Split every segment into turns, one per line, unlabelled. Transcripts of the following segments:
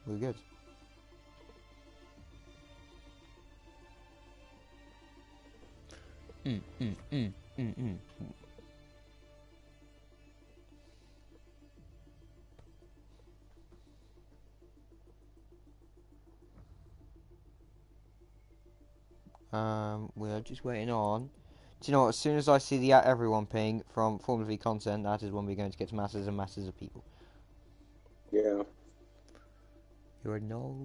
We're good. Mm, mm, mm, mm, mm. We're just waiting on. Do you know what? As soon as I see the everyone ping from Formula V content, that is when we're going to get to masses and masses of people.
Yeah.
You already know.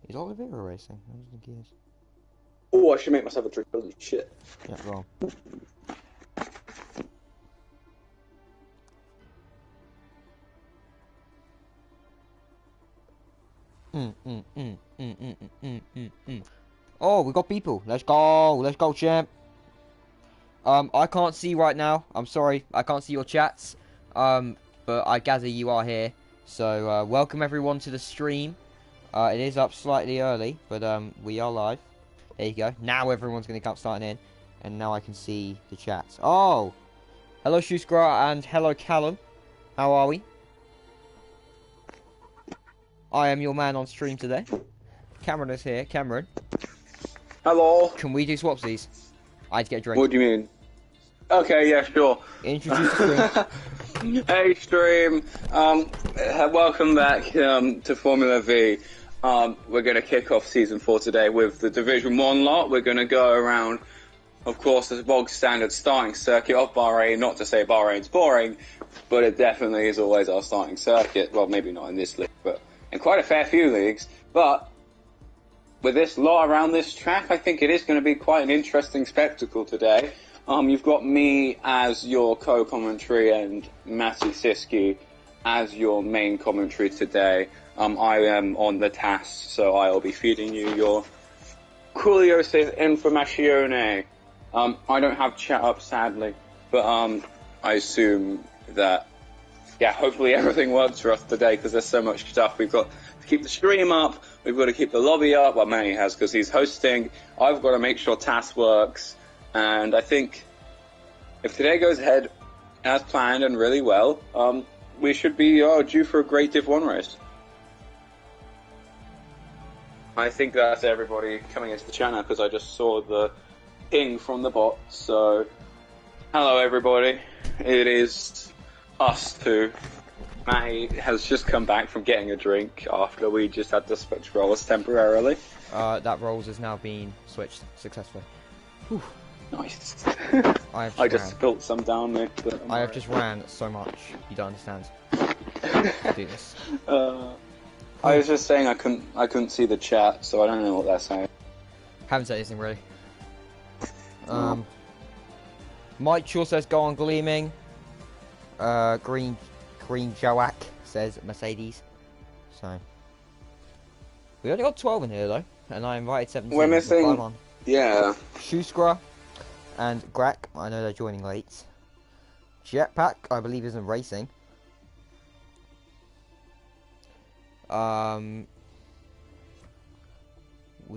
Is Oliveira racing? I don't think he is.
Oh, I should make myself a drink. Holy shit.
Yeah, go on. Oh, we got people. Let's go. Let's go, champ. I can't see right now. I'm sorry. I can't see your chats. But I gather you are here. So, welcome everyone to the stream. It is up slightly early, but we are live. There you go. Now everyone's going to come starting in. And now I can see the chats. Oh! Hello, Shuskra, and hello, Callum. How are we? I am your man on stream today. Cameron is here. Cameron.
Hello.
Can we do swapsies? I had to get a drink.
What do you mean? Okay, yeah, sure.
Introduce the stream.
Hey, stream. Welcome back to Formula V. We're going to kick off Season 4 today with the Division 1 lot. We're going to go around, of course, the bog standard starting circuit of Bahrain. Not to say Bahrain's boring, but it definitely is always our starting circuit. Well, maybe not in this league, but in quite a fair few leagues. But with this lot around this track, I think it is going to be quite an interesting spectacle today. You've got me as your co-commentary and Matty Siski as your main commentary today. I am on the task, so I'll be feeding you your curiosas informazione. I don't have chat up, sadly, but I assume that, yeah, hopefully everything works for us today because there's so much stuff. We've got to keep the stream up, we've got to keep the lobby up. Well, Manny has because he's hosting. I've got to make sure TAS works. And I think if today goes ahead as planned and really well, we should be due for a great Div 1 race. I think that's everybody coming into the channel because I just saw the ping from the bot. So, hello everybody. It is us two. Matty has just come back from getting a drink after we just had to switch roles temporarily.
That roles has now been switched successfully. Whew.
Nice.
I
just spilled some down there.
I have just ran so much. You don't understand. I do this.
I was just saying I couldn't see the chat, so I don't know what they're saying.
Haven't said anything really. Mike Shaw says go on gleaming. Green Joak says Mercedes. So we only got 12 in here though, and I invited 17.
We're missing. Yeah.
Shuskra and Grak. I know they're joining late. Jetpack, I believe, isn't racing.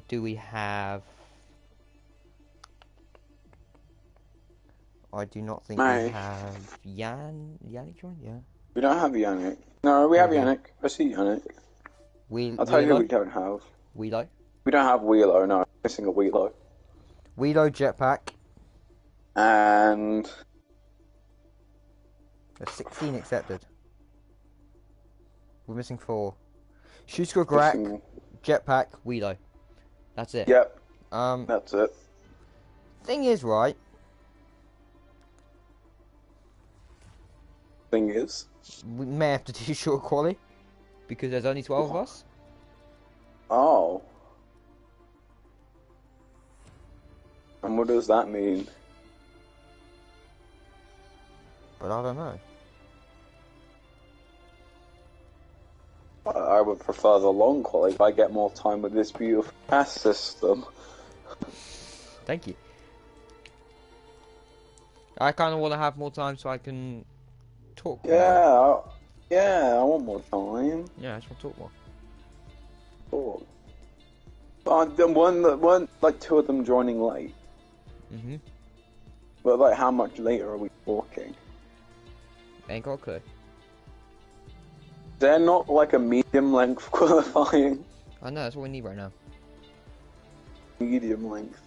Do we have? I do not think we have Yannick joined. Yeah.
We don't have Yannick. No, we have Yannick. I see Yannick. I'll tell you who we don't have.
Wheelo.
We don't have Wheelo. No, missing a Wheelo.
Wheelo, Jetpack.
And
there's 16 accepted. We're missing 4. Shusko Grak, Jetpack, Wheelo. That's it.
Yep. That's it.
Thing is, right?
Thing is,
we may have to do short quali because there's only 12 of us.
Oh. And what does that mean?
But I don't know.
I would prefer the long quali if I get more time with this beautiful pass system.
Thank you. I kind of want to have more time so I can talk more.
Yeah, I want more time.
Yeah, I just want to talk more.
Talk. But then one, like 2 of them joining late.
Mhm.
But like, how much later are we talking?
Ain't got a clue.
They're not like a medium length qualifying.
I know, that's what we need right now.
Medium length.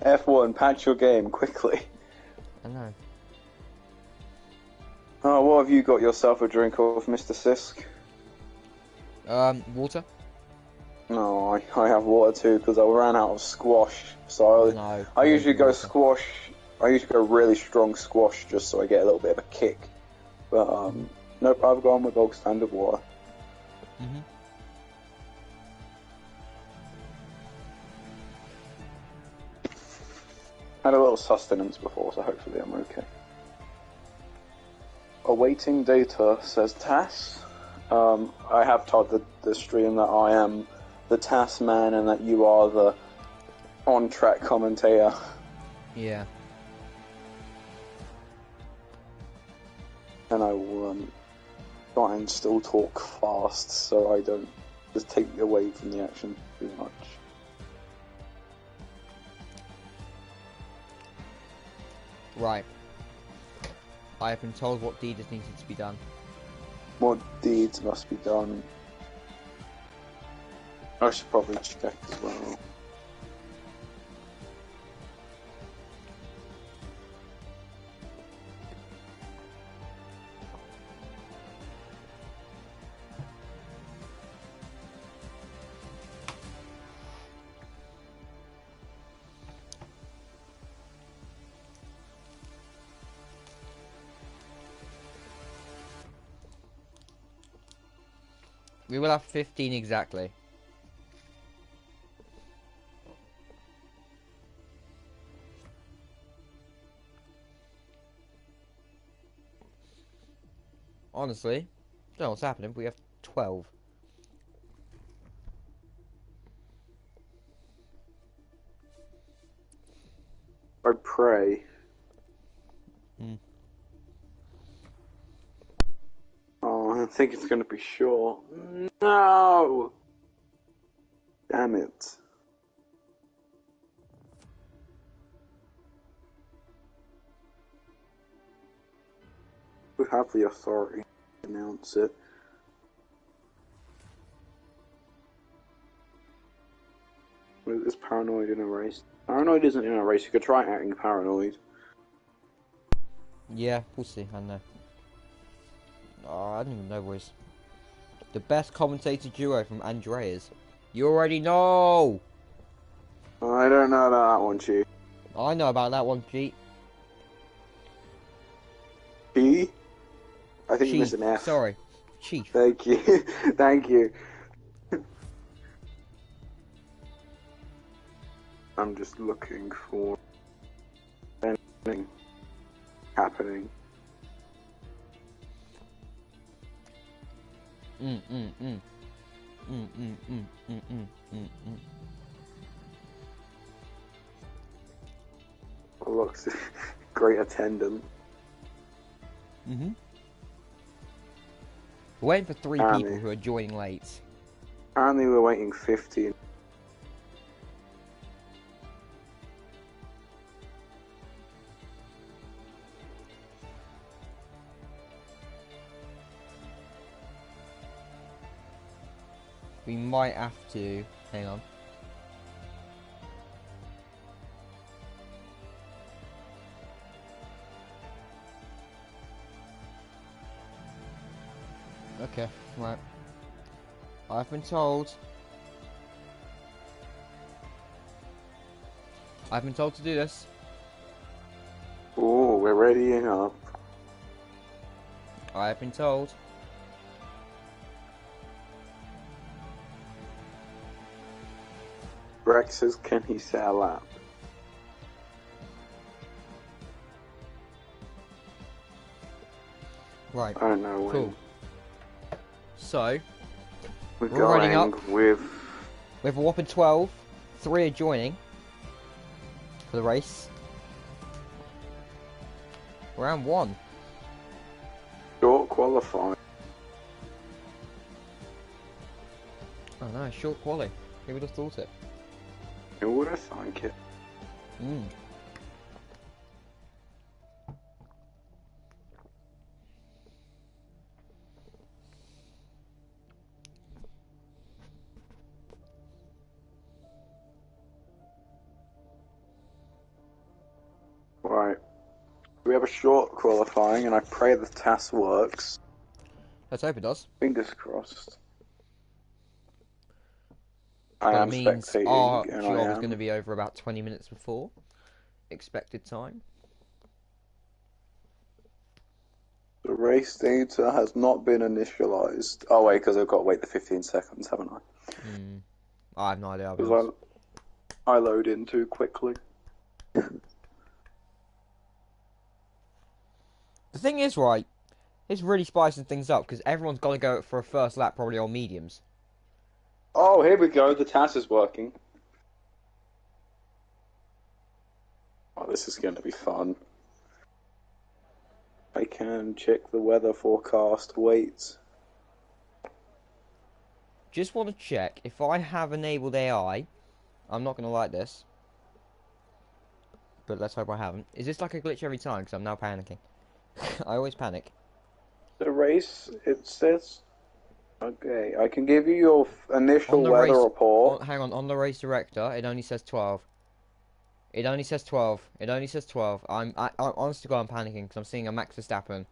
F1, patch your game quickly.
I know.
Oh, what have you got yourself a drink of, Mr. Sisk?
Water?
No, I have water too because I ran out of squash. So
No.
I usually go
water.
squash. I usually go really strong squash just so I get a little bit of a kick. But nope, I've gone with old standard water.
Mhm.
Had a little sustenance before, so hopefully I'm okay. Awaiting data, says Tass. I have told the stream that I am the Tass man and that you are the on-track commentator.
Yeah.
And I will try and still talk fast so I don't just take away from the action too much.
Right. I have been told what deed is needed to be done.
What deeds must be done? I should probably check as well.
We will have 15 exactly. Honestly, I don't know what's happening, but we have 12.
I pray.
Hmm.
Oh, I think it's going to be short. No! Damn it. We have the authority to announce it. Is paranoid in a race? Paranoid isn't in a race. You could try acting paranoid.
Yeah, we'll see, I know. Oh, I don't even know boys. The best commentator duo from Andreas. You already know!
I don't know about that one, Chief.
I know about that one, Pete.
P? I think you
Chief,
missed an F.
sorry. Chief.
Thank you. Thank you. I'm just looking for anything happening. Oh, look, great attendance.
We're waiting for 3 people who are joining late.
Apparently we're waiting 15.
We might have to... Hang on. Okay, right. I've been told... to do this.
Oh, we're readying up.
I have been told.
Rex says, can he set a lap?
Right.
I don't know when.
Cool. So,
We're
running
going
up.
with
We have a whopping 12. 3 are joining for the race. Round 1.
short qualifying.
Oh no, short quali. Who would have thought it?
Who would have thunk it? We have a short qualifying, and I pray the TAS works.
Let's hope it does.
Fingers crossed.
But
I
it
am
means our
spectating, and I
job is
am.
going to be over about 20 minutes before expected time.
The race data has not been initialized. Oh wait, because I've got to wait the 15 seconds, haven't I?
I have no idea.
Because I load in too quickly.
The thing is, right, it's really spicing things up because everyone's got to go for a first lap probably on mediums.
Oh, here we go. The TAS is working. Oh, this is going to be fun. I can check the weather forecast. Wait.
Just want to check if I have enabled AI. I'm not going to like this, but let's hope I haven't. Is this like a glitch every time? Because I'm now panicking. I always panic.
The race, it says. Okay, I can give you your initial weather report.
Hang on the race director, it only says 12. It only says 12. It only says 12. I'm honest to God, I'm panicking because I'm seeing a Max Verstappen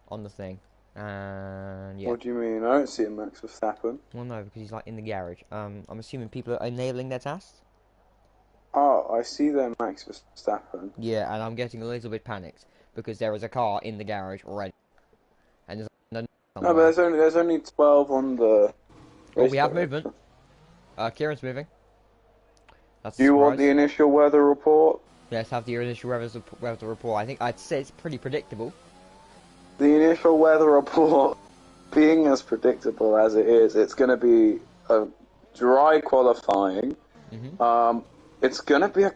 on the thing. And yeah.
What do you mean? I don't see a Max Verstappen.
Well, no, because he's like in the garage. I'm assuming people are enabling their tasks.
Oh, I see there Max Verstappen.
Yeah, and I'm getting a little bit panicked because there is a car in the garage already. And there's
no, but there's only 12 on the.
Oh, we have movement. Kieran's moving. That's
do you want the initial weather report?
Yes, have the initial weather report. I think I'd say it's pretty predictable.
The initial weather report, being as predictable as it is, it's going to be a dry qualifying. It's going to be a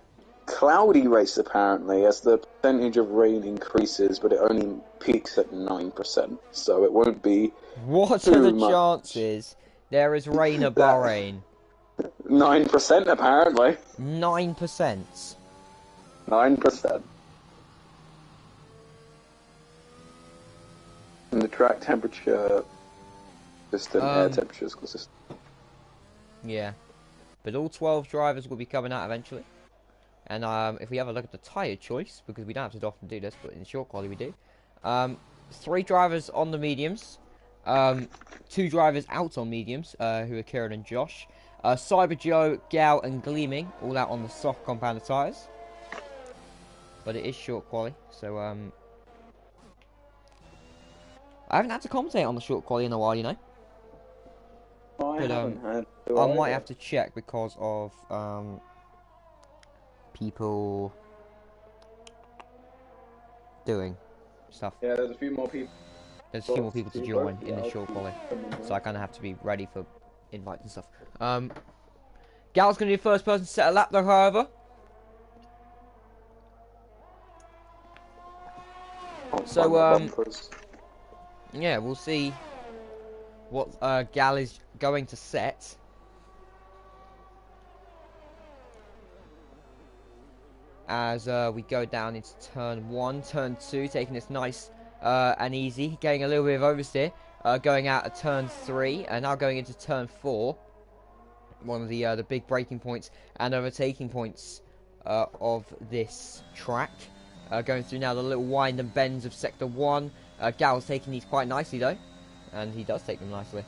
cloudy race apparently, as the percentage of rain increases, but it only peaks at 9%, so it won't be.
What are the chances there is rain at Bahrain?
9% apparently.
9%.
9%. And the track temperature, consistent, air temperature is consistent.
Yeah, but all 12 drivers will be coming out eventually. And if we have a look at the tyre choice, because we don't have to often do this, but in short quality we do. 3 drivers on the mediums, 2 drivers out on mediums, who are Kieran and Josh. Cyber Joe, Gal, and Gleaming all out on the soft compounded tyres. But it is short quality, so I haven't had to commentate on the short quality in a while, you know. I might have to check because of people doing stuff.
Yeah, there's a few more people.
There's a few more people to join in the short quality, so I kind of have to be ready for invites and stuff. Gal's going to be the first person to set a lap though, however. So, yeah, we'll see what Gal is going to set. As we go down into turn 1, turn 2, taking this nice and easy, getting a little bit of oversteer, going out at turn 3, and now going into turn 4. One of the big braking points and overtaking points of this track. Going through now the little wind and bends of Sector 1. Gal's taking these quite nicely though, and he does take them nicely.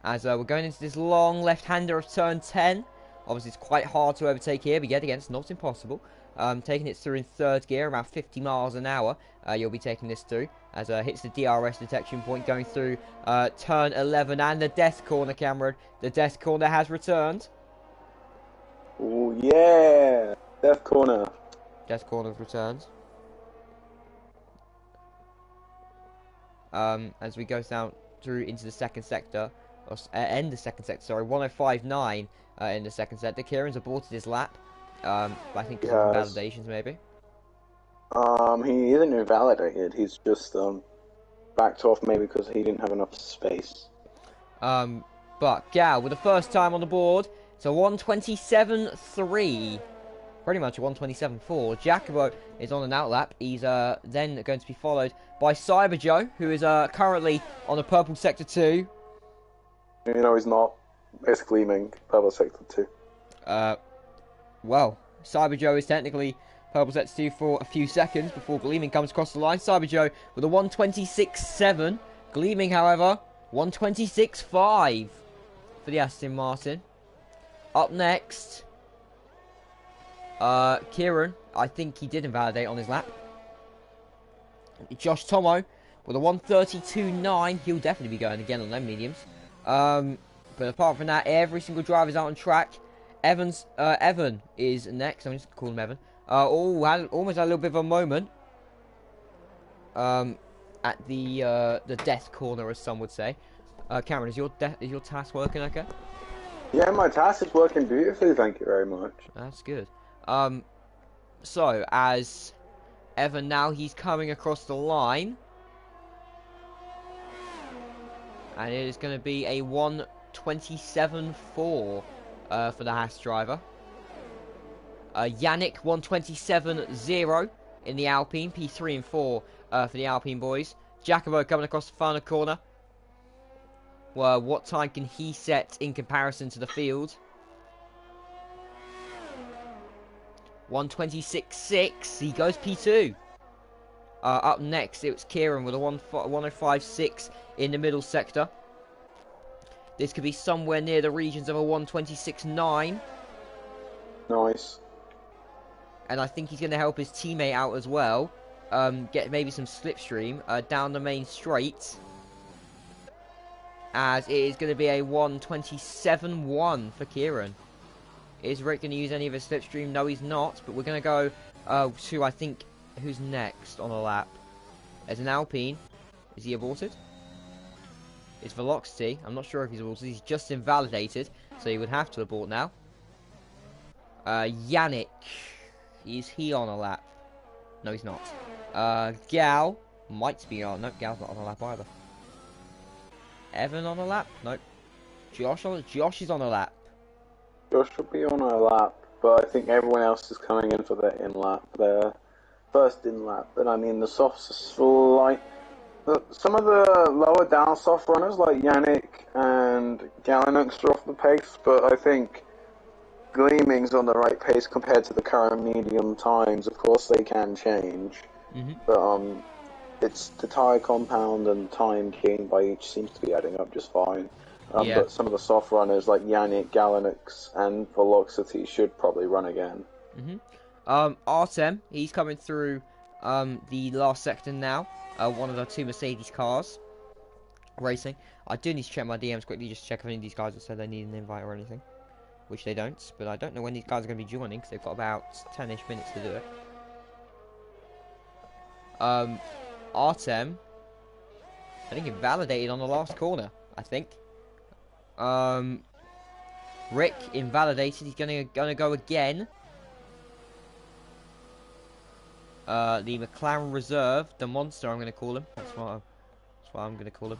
As we're going into this long left-hander of turn 10. Obviously it's quite hard to overtake here, but yet again it's not impossible. Taking it through in 3rd gear, around 50 miles an hour, you'll be taking this through. As hits the DRS detection point, going through turn 11 and the death corner, Cameron. The death corner has returned.
Oh yeah, death corner.
Death corner returns. As we go down through into the 2nd sector, or end the 2nd sector, sorry, 105.9 in the 2nd sector. Kieran's aborted his lap. I think it's validations maybe.
He isn't invalidated. He's just backed off maybe because he didn't have enough space.
But Gal with the first time on the board, it's a 127.3. Pretty much a 127.4. Jacobo is on an outlap. He's then going to be followed by Cyber Joe, who is currently on the purple sector 2.
You know he's not. It's Gleaming, purple sector 2.
Uh, well, Cyber Joe is technically purple sets 2 for a few seconds before Gleaming comes across the line. Cyber Joe with a 126.7. Gleaming, however, 126.5 for the Aston Martin. Up next, Kieran, I think he did invalidate on his lap. Josh Tomo with a 132.9. He'll definitely be going again on them mediums. But apart from that, every single driver is out on track. Evan is next. I'm just calling him Evan. Almost had a little bit of a moment. At the death corner, as some would say. Cameron, is your task working okay?
Yeah, my task is working beautifully, thank you very much.
That's good. So as Evan now, he's coming across the line. And it is going to be a 127.4 for the Haas driver. Yannick 127.0 in the Alpine. P3 and 4 for the Alpine boys. Jacobo coming across the final corner. Well, what time can he set in comparison to the field? 126.6. He goes P2. Up next, it was Kieran with a 105.6 in the middle sector. This could be somewhere near the regions of a 126.9.
Nice.
And I think he's going to help his teammate out as well. Get maybe some slipstream down the main straight. As it is going to be a 127.1 for Kieran. Is Rick going to use any of his slipstream? No, he's not. But we're going to go to, I think, who's next on the lap? There's an Alpine. Is he aborted? It's Velocity. I'm not sure if he's aborted. He's just invalidated. So he would have to abort now. Yannick. Is he on a lap? No, he's not. Gal might be on. Nope, Gal's not on a lap either. Evan on a lap? Nope. Josh is on a lap.
Josh will be on a lap, but I think everyone else is coming in for their in-lap. Their first in-lap. And I mean, the softs are slight. Some of the lower down soft runners, like Yannick and Galinux, are off the pace, but I think Gleaming's on the right pace compared to the current medium times. Of course, they can change. But it's the tyre compound and time gained by each seems to be adding up just fine. But some of the soft runners like Yannick, Galinux, and Velocity should probably run again.
Artem, he's coming through the last sector now. One of the two Mercedes cars racing. I do need to check my DMs quickly, just to check if any of these guys have said they need an invite or anything. Which they don't, but I don't know when these guys are going to be joining, because they've got about 10-ish minutes to do it. Artem, I think, invalidated on the last corner, I think. Rick, invalidated, he's gonna go again. The McLaren Reserve, the monster, I'm gonna call him. That's what I'm gonna call him.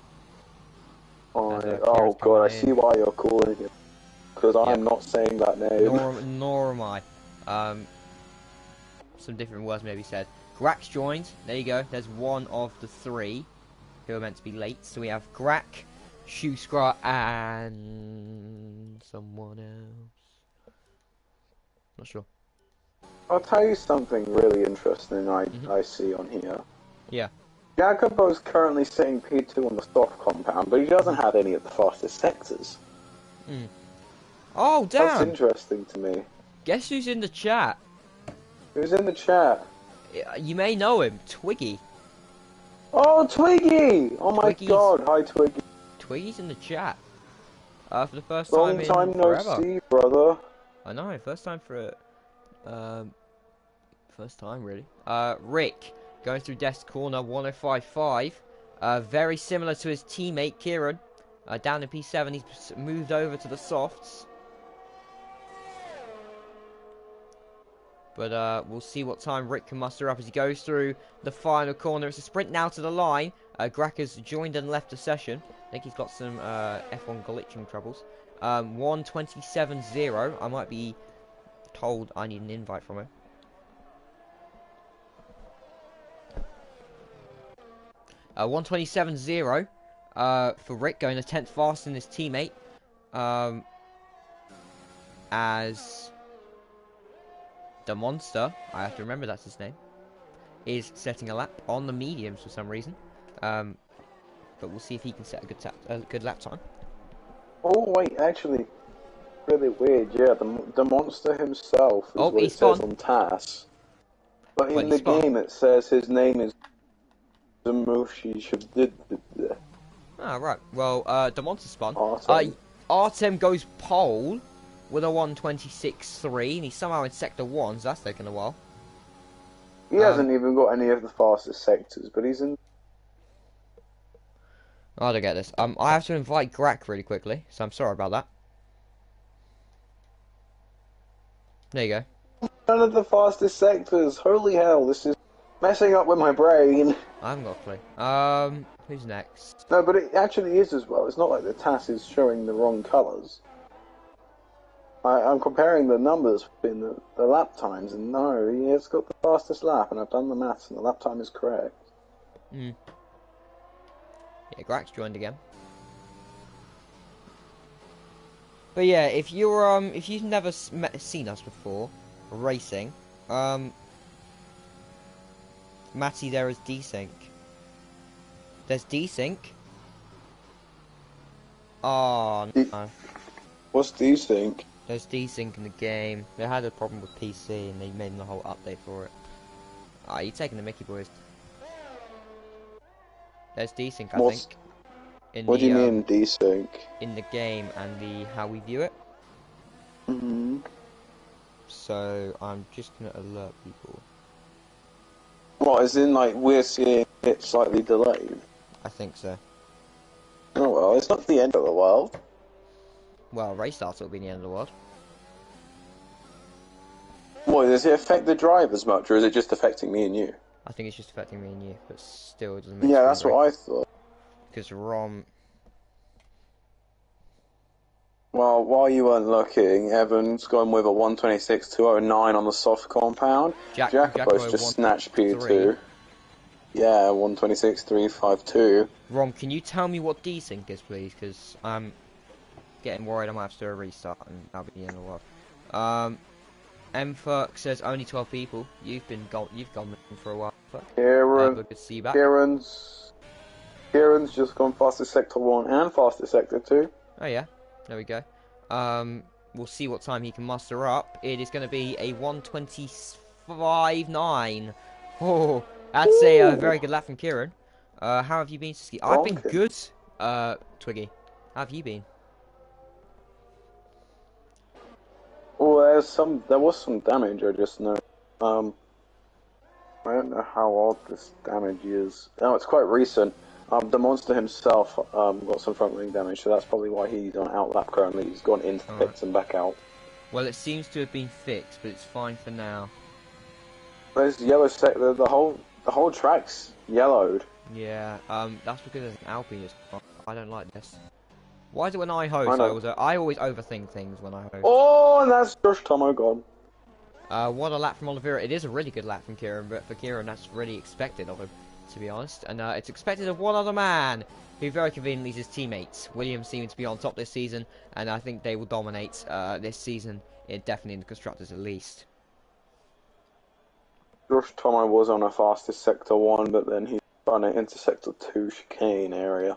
Oh god, I see why you're calling him. Because I'm not saying that name.
Nor am I. Some different words may be said. Grax joined. There you go. There's one of the three who are meant to be late. So we have Grack, Shoeskra, and someone else. Not sure.
I'll tell you something really interesting I see on here.
Yeah.
Jacobo's currently sitting P2 on the soft compound, but he doesn't have any of the fastest sectors.
Oh, damn!
That's interesting to me.
Guess who's in the chat?
Who's in the chat?
You may know him. Twiggy.
Oh, Twiggy! Oh my god, hi Twiggy.
Twiggy's in the chat. For the first time
Long time no
forever.
see, brother.
I know, first time for first time really. Rick going through desk corner 105.5. Very similar to his teammate Kieran. Down in P7, he's moved over to the softs. But we'll see what time Rick can muster up as he goes through the final corner. It's a sprint now to the line. Grack has joined and left the session. I think he's got some F1 glitching troubles. 127.0. I might be told I need an invite from him. Uh, 127.0 for Rick, going a 10th faster than his teammate. as the monster, I have to remember that's his name, is setting a lap on the mediums for some reason. But we'll see if he can set a good lap time.
Oh wait, actually, really weird. Yeah, the monster himself is
Oh,
what
he's
it says
spun.
on TAS, but
Well,
in
he
the
spun.
game it says his name is Zamushi Shabdid.
Ah, right. Well, the monster spun.
Artem.
Artem goes pole with a 1:26.3, and he's somehow in sector 1, so that's taken a while.
He hasn't even got any of the fastest sectors, but he's in.
I don't get this. I have to invite Grak really quickly, so I'm sorry about that. There you go.
None of the fastest sectors. Holy hell, this is messing up with my brain.
I haven't got a clue. Who's next?
No, but it actually is as well. It's not like the TAS is showing the wrong colours. I'm comparing the numbers in the lap times, and no, he has got the fastest lap, and I've done the maths, and the lap time is correct.
Yeah, Grak's joined again. But yeah, if you've never seen us before racing, Matty, there is desync. There's desync. Oh no.
What's desync?
There's desync in the game. They had a problem with PC and they made a whole update for it. Ah, you're taking the Mickey boys. There's desync, I think.
What do you mean desync?
In the game and the how we view it. So I'm just gonna alert people.
What, as in like we're seeing it slightly delayed?
I think so.
Oh well, it's not the end of the world.
Well, race starts will be the end of the world.
What, does it affect the drivers much, or is it just affecting me and you?
I think it's just affecting me and you, but still it doesn't make
Yeah, that's what I thought.
Because Rom...
Well, while you weren't looking, Evan's gone with a 126.209 on the soft compound. Jacopo's just snatched P2. Yeah, 126.352.
Rom, can you tell me what desync is, please? Because I'm getting worried I might have to do a restart and that'll be the end of the world. Mferk says only 12 people. You've gone for a while. Good to see you back.
Kieran's just gone fastest sector 1 and fastest sector 2.
Oh yeah, there we go. We'll see what time he can muster up. It is going to be a 1:25.9. Oh, that's a very good lap from Kieran. How have you been, Ski? I've been good. Twiggy, how have you been?
Well, there was some damage, I just know. I don't know how old this damage is. No, it's quite recent. The monster himself got some front wing damage, so that's probably why he's on outlap currently. He's gone into the pits and back out.
Well, it seems to have been fixed, but it's fine for now.
There's yellow sector. The whole track's yellowed.
Yeah, that's because there's an Alpine. I don't like this. Why is it when I host, I always overthink things when I host.
Oh, and that's Josh Tomo gone.
What a lap from Oliveira. It is a really good lap from Kieran, but for Kieran, that's really expected of him, to be honest. And it's expected of one other man, who very conveniently is his teammates. Williams seems to be on top this season, and I think they will dominate this season, definitely in the Constructors at least.
Josh Tomo was on a fastest sector 1, but then he spun it into sector 2 chicane area.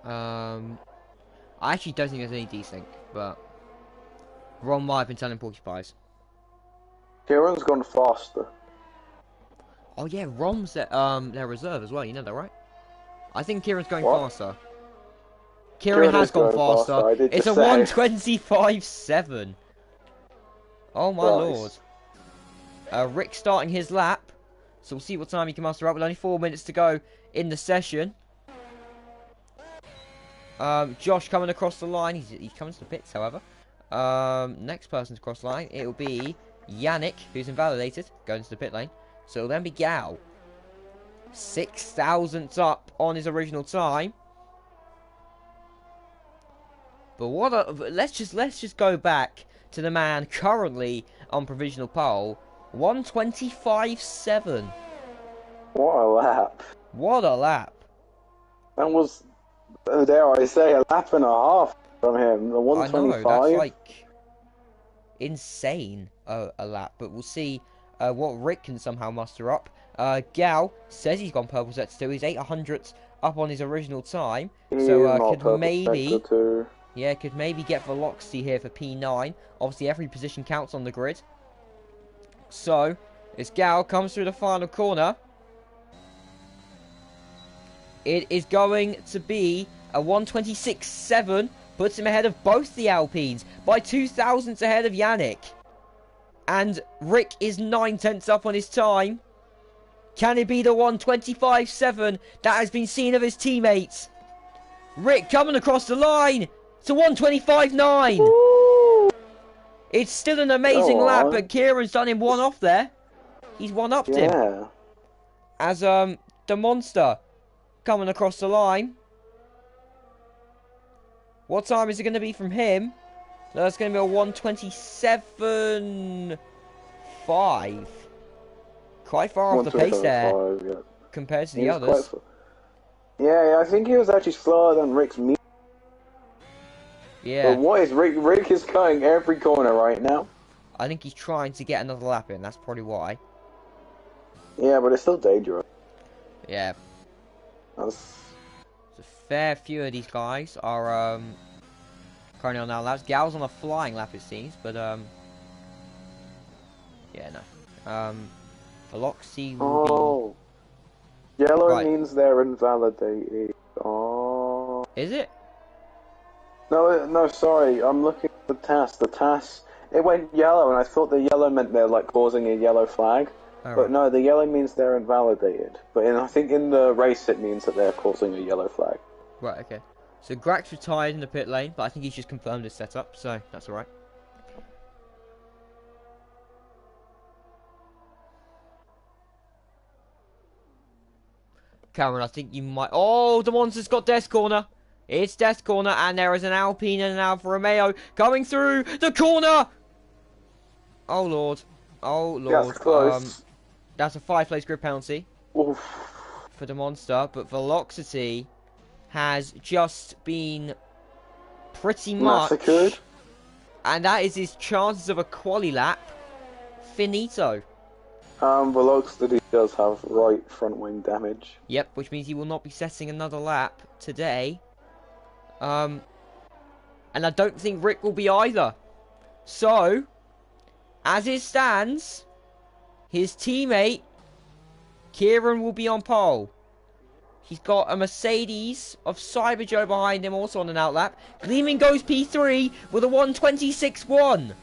I actually don't think there's any desync, but Ron might have been telling Porcupines.
Kieran's gone faster.
Oh yeah, Rom's their reserve as well, you know that, right? I think Kieran's going faster. Kieran has gone faster. It's a 1:25.7. Oh my lord. Rick starting his lap, so we'll see what time he can muster up with only 4 minutes to go in the session. Josh coming across the line. He's coming to the pits, however. Next person to cross the line, it'll be Yannick, who's invalidated, going to the pit lane. So it'll then be Gal. 6 thousandths up on his original time. But let's just go back to the man currently on provisional pole. 1:25.7.
What a lap.
What a lap.
That was dare I say, a lap and a half from him. The
I know, that's
125.
like insane a lap, but we'll see what Rick can somehow muster up. Gal says he's gone purple sector 2. He's 800ths up on his original time, so could maybe, yeah, could maybe get velocity here for P9. Obviously, every position counts on the grid. So, this Gal comes through the final corner. It is going to be a 126.7. Puts him ahead of both the Alpines by 2 thousandths ahead of Yannick. And Rick is 9 tenths up on his time. Can it be the 125.7 that has been seen of his teammates? Rick coming across the line to 125.9. It's still an amazing lap, but Kieran's done him one off there. He's one-upped him. As the monster coming across the line. What time is it going to be from him? That's going to be a 127.5. Quite far off the pace there, yeah, compared to the others.
Yeah, I think he was actually slower than Rick's meet.
Yeah.
But what is Rick? Rick is going every corner right now.
I think he's trying to get another lap in. That's probably why.
Yeah, but it's still dangerous.
Yeah.
That's...
A fair few of these guys are currently on our laps. Gal's on a flying lap, it seems, but yeah, no. Velocity will
be... Yellow means they're invalidated. Oh.
Is it?
No, sorry. I'm looking at the TAS. The TAS, it went yellow, and I thought the yellow meant they're like causing a yellow flag. But no, the yellow means they're invalidated. But I think in the race it means that they're causing a yellow flag.
Right, okay. So Grax retired in the pit lane, but I think he's just confirmed his setup, so that's alright. Cameron, I think you might... Oh, the monster's got Death Corner. It's Death Corner, and there is an Alpine and an Alfa Romeo coming through the corner! Oh, Lord. Oh, Lord.
That's close.
That's a 5-place grid penalty.
Oof.
For the monster, but Velocity has just been pretty much
massacred,
and that is his chances of a quali lap finito.
Velocity does have right front wing damage.
Yep, which means he will not be setting another lap today. And I don't think Rick will be either. So, as it stands, his teammate Kieran will be on pole. He's got a Mercedes of Cyber Joe behind him, also on an outlap. Gleaming goes P3 with a 126.1.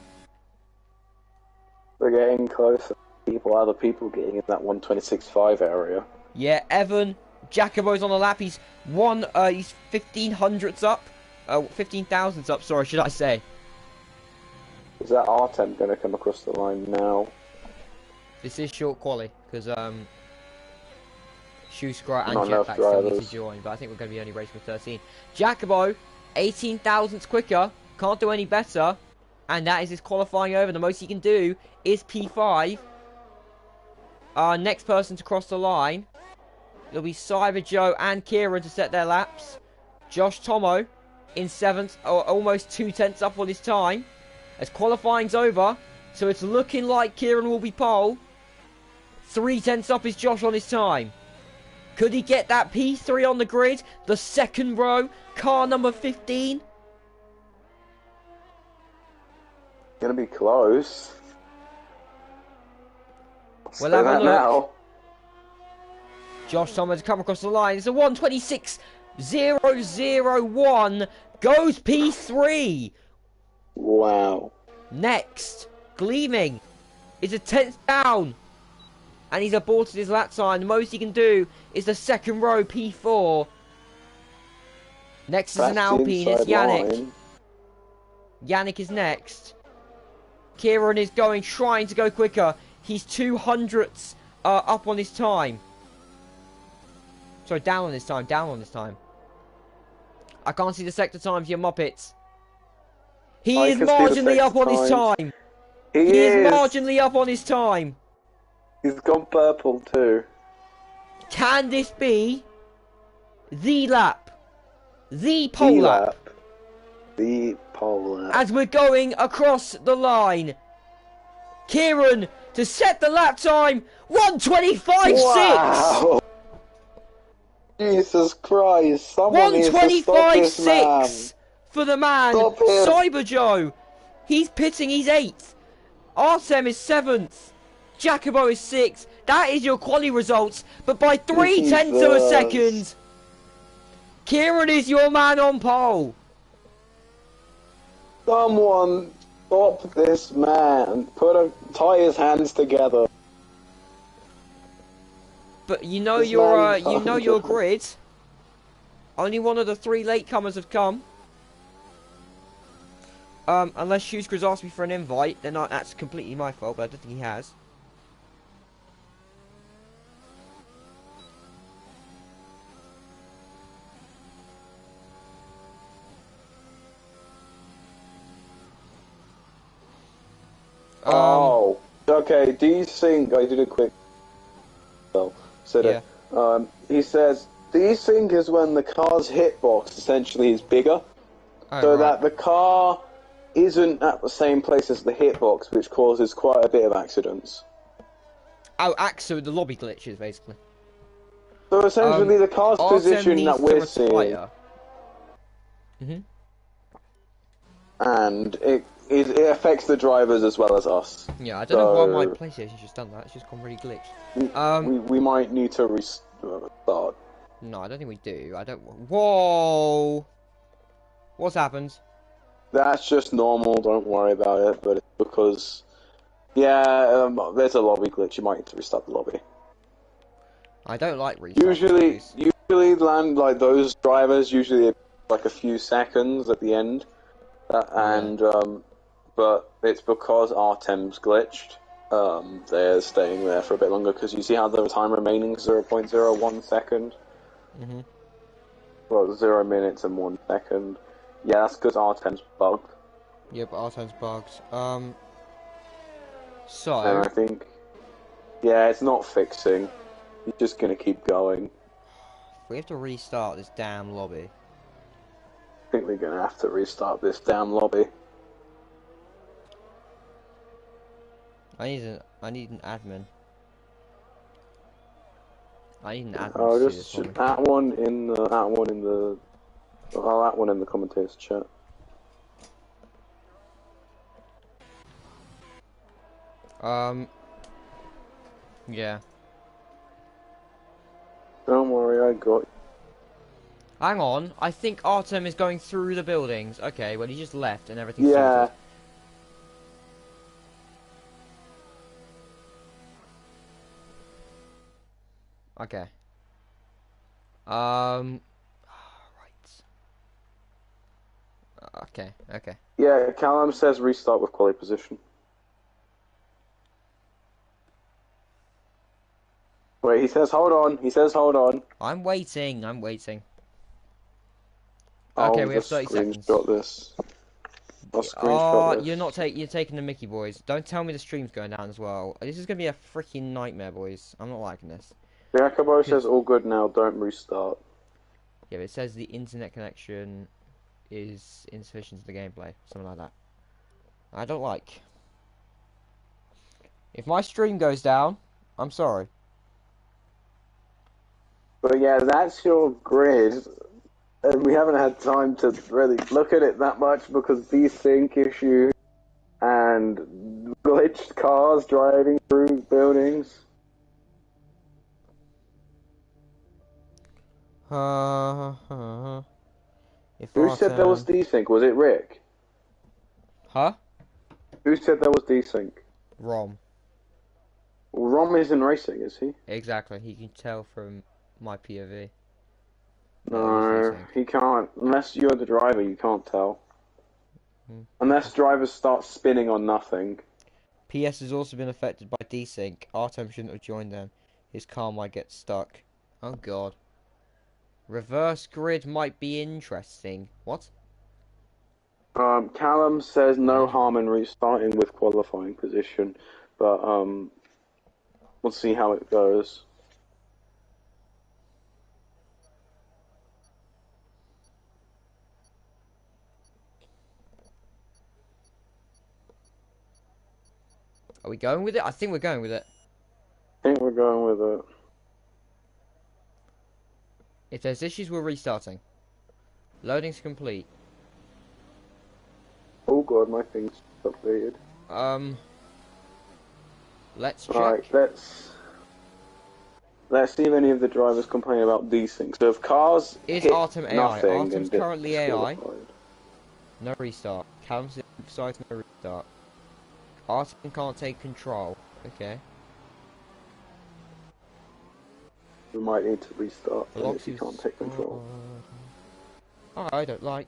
We're getting closer. Other people getting in that 126.5 area.
Yeah, Evan Jacobo's on the lap. He's he's 1500ths up. 15 thousandths up, sorry, should I say.
Is that Artem going to come across the line now?
This is short quali, because Shoescry and Jetpack still need to join, but I think we're going to be only racing with 13. Jacobo, 18 thousandths quicker, can't do any better, and that is his qualifying over. The most he can do is P5. Next person to cross the line, it'll be Cyber Joe and Kieran to set their laps. Josh Tomo in 7th, or almost 2 tenths up on his time. As qualifying's over, so it's looking like Kieran will be pole. 3 tenths up is Josh on his time. Could he get that P3 on the grid? The second row, car number 15.
Gonna be close.
We'll have a look. Now. Josh Thomas come across the line. It's a 126.001. Goes P3.
Wow.
Next, Gleaming is a 10th down. And he's aborted his lap time. The most he can do is the second row P4. Next is an Alpine. It's Yannick. Line. Yannick is next. Kieran is trying to go quicker. He's 200ths up on his time. Sorry, down on his time. I can't see the sector times, you muppets. He is marginally up on his time. He is marginally up on his time.
He's gone purple too.
Can this be the lap the pole lap.
The pole lap.
As we're going across the line. Kieran to set the lap time. 1:25.6.
Wow! Jesus Christ! Someone needs to stop this man.
1:25.6 for the man.
Stop him.
Cyber Joe. He's pitting. He's 8th. Artem is 7th. Jacobo is 6th. That is your quali results, but by 0.3 of a second. Kieran is your man on pole.
Someone stop this man. Tie his hands together.
But you know
This
your
man-
you know your grid. Only one of the 3 latecomers have come. Unless Shoesgrid's asked me for an invite, then that's completely my fault, but I don't think he has.
Oh, okay. Desync. I did a quick. Said
Yeah.
it. He says desync is when the car's hitbox essentially is bigger,
Oh,
so
right.
that the car isn't at the same place as the hitbox, which causes quite a bit of accidents.
Oh, so the lobby glitches basically.
So essentially, the car's
Artem
position
needs
that
to
we're seeing,
retire. Mhm.
and it affects the drivers as well as us.
Yeah, I don't know why my
So-
PlayStation's just done that. It's just gone really glitched.
We might need to restart.
No, I don't think we do. I don't. Whoa! What's happened?
That's just normal. Don't worry about it. But it's because, yeah, there's a lobby glitch. You might need to restart the lobby.
I don't like restarts.
Usually land like those drivers. Usually like a few seconds at the end, but it's because Artem's glitched. They're staying there for a bit longer because you see how the time remaining 0.01 second.
Mhm.
Well, 0 minutes and 1 second. Yeah, that's because Artem's bugged.
Yeah, but our time's bugged.
And
So
I think, yeah, it's not fixing. He's just gonna keep going.
we have to restart this damn lobby.
I think we're gonna have to restart this damn lobby.
I need an admin. I need an admin
Oh,
to do this
just
for me.
that one in the commentators chat.
Yeah.
Don't worry, I got.
Hang on, I think Artem is going through the buildings. Okay, well he just left and everything's
Yeah.
sorted. Okay. Right. Okay.
Yeah, Callum says restart with quality position. Wait, he says hold on. He says hold on.
I'm waiting. Okay,
I'll
we have
just
30 seconds.
screenshot this. I'll screenshot this.
You're taking the mickey, boys. Don't tell me the stream's going down as well. This is gonna be a freaking nightmare, boys. I'm not liking this.
Jacobo says all good now, don't restart.
Yeah, but it says the internet connection is insufficient to the gameplay. Something like that. I don't like. If my stream goes down, I'm sorry.
But yeah, that's your grid. And we haven't had time to really look at it that much because desync issue and glitched cars driving through buildings.
If
Who said there was desync? Was it Rick?
Huh?
Who said there was desync?
Rom.
Well, Rom isn't racing, is he?
Exactly. He can tell from my POV.
No, he can't. Unless you're the driver, you can't tell.
Hmm.
Unless drivers start spinning on nothing.
PS has also been affected by desync. Artem shouldn't have joined them. His car might get stuck. Oh god. Reverse grid might be interesting. What?
Callum says no harm in restarting with qualifying position, but we'll see how it goes.
Are we going with it? I think we're going with it.
I think we're going with it.
If there's issues, we're restarting. Loading's complete.
Oh god, my thing's updated.
Let's check.
Alright, let's see if any of the drivers complain about desync. So if cars
Is
hit
Artem AI?
nothing
Artem's
and get
currently AI.
disqualified.
No restart. Callum's side, no restart. Artem can't take control. Okay.
We might need to restart then if you
Velocity's-
can't take control.
I don't like.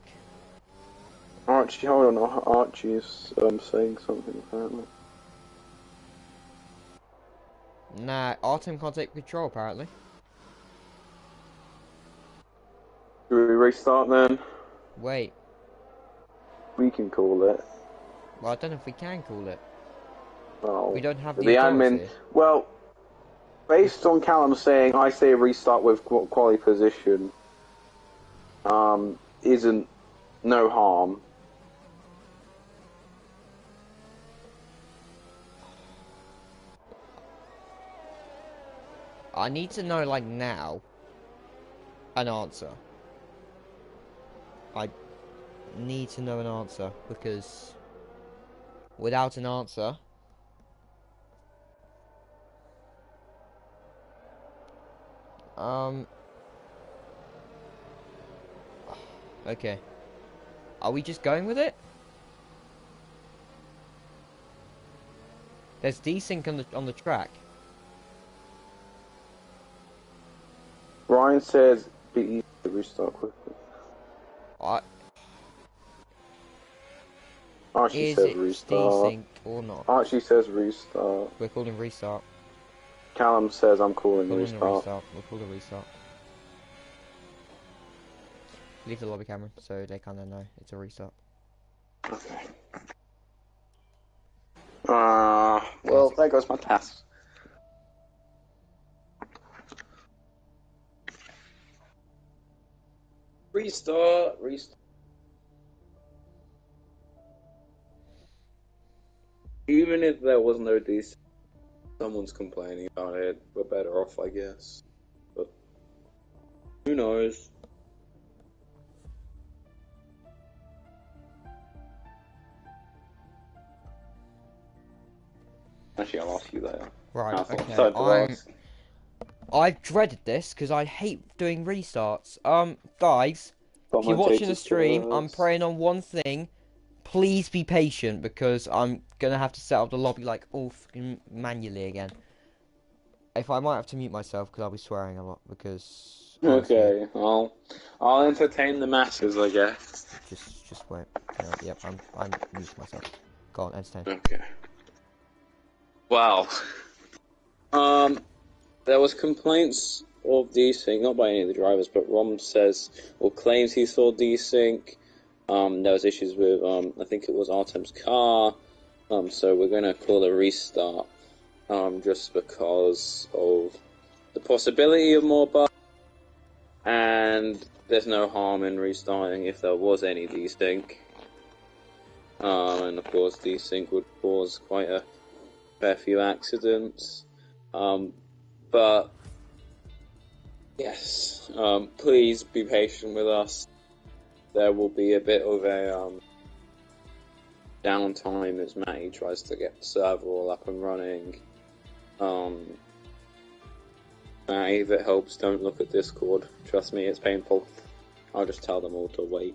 Archie, hold on, Archie's saying something apparently.
Nah, Artem can't take control apparently.
Do we restart then?
Wait.
We can call it.
Well, I don't know if we can call it.
Oh,
We don't have the
admin.
authority.
Well, based on Callum saying I say restart with quality position, isn't no harm.
I need to know, like, now, an answer. I need to know an answer, because without an answer... Okay. Are we just going with it? There's desync on the track.
Ryan says be easy to restart quickly. Archie
Is
says
it
restart.
desync or not?
Archie says restart.
We're calling restart.
Callum says I'm calling
Calling a
restart.
restart. We'll call a restart. Leave the lobby camera so they kind of know it's a restart.
Okay. Well, there goes my task. Restart. Even if there was no DC, someone's complaining about it. We're better off, I guess. But who knows? Actually, I'll ask you later.
Right,
I thought
okay.
so to ask.
I've dreaded this because I hate doing restarts. Guys, if you're watching the
Commentators
stream, I'm
first.
praying on one thing. Please be patient because I'm gonna have to set up the lobby like all fucking manually again. If I might have to mute myself because I'll be swearing a lot because. Honestly,
Okay, I'll entertain the masses, I guess.
just wait. Yep, I'm muting myself. Go on, entertain.
Okay. Wow. There was complaints of desync, not by any of the drivers, but Rom says or claims he saw desync. There was issues with I think it was Artem's car. So we're gonna call a restart. Just because of the possibility of more bugs, and there's no harm in restarting if there was any desync. And of course, desync would cause quite a fair few accidents. But yes, please be patient with us. There will be a bit of a downtime as Matty tries to get the server all up and running. Matty, if it helps, don't look at Discord. Trust me, it's painful. I'll just tell them all to wait.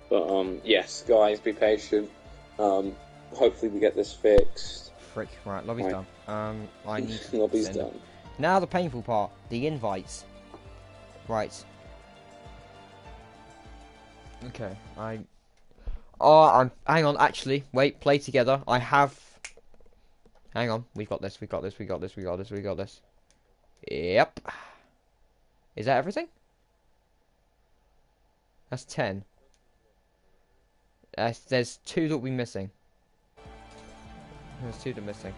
But yes, guys, be patient. Hopefully we get this fixed.
Frick, right, lobby's
Right.
done. I need to
Lobby's
send-
done.
Now the painful part, the invites. Right. Okay, hang on, actually, wait, play together. I have... Hang on, we got this. Yep. Is that everything? That's 10. There's two that will be missing. There's two that are missing.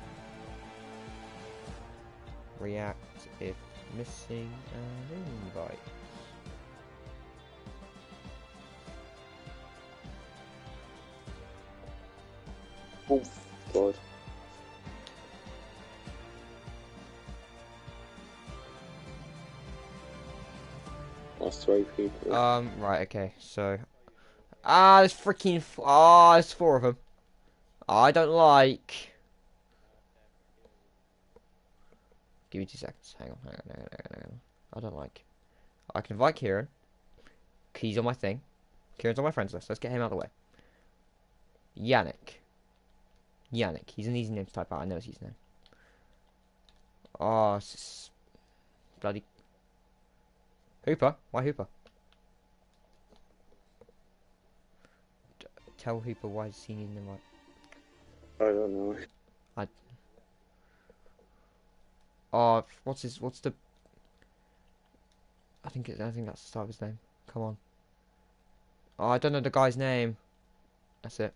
React if missing and invite.
Oh, God. That's 3 people.
Right, okay, so... there's freaking... there's 4 of them. I don't like... Give me 2 seconds. Hang on. I don't like... I can invite Kieran. He's on my thing. Kieran's on my friends list. Let's get him out of the way. Yannick. He's an easy name to type out. I know it's his name. Oh, bloody... Hooper? Why Hooper? Tell Hooper why does he need an invite?
I don't know.
What's the... I think that's the start of his name. Come on. Oh, I don't know the guy's name. That's it.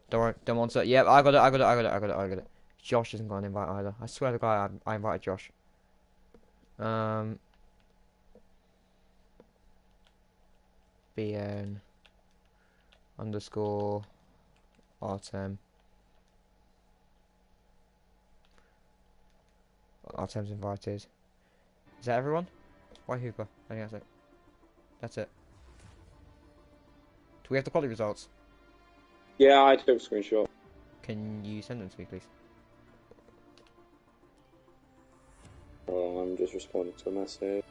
Don't want to... Yep, I got it. Josh isn't got an invite either. I swear to God, I invited Josh. BN underscore Artem. Artem's invited. Is that everyone? Why Hooper? I think that's it. That's it. Do we have the quality results?
Yeah, I took a screenshot.
Can you send them to me, please?
Oh, I'm just responding to a message.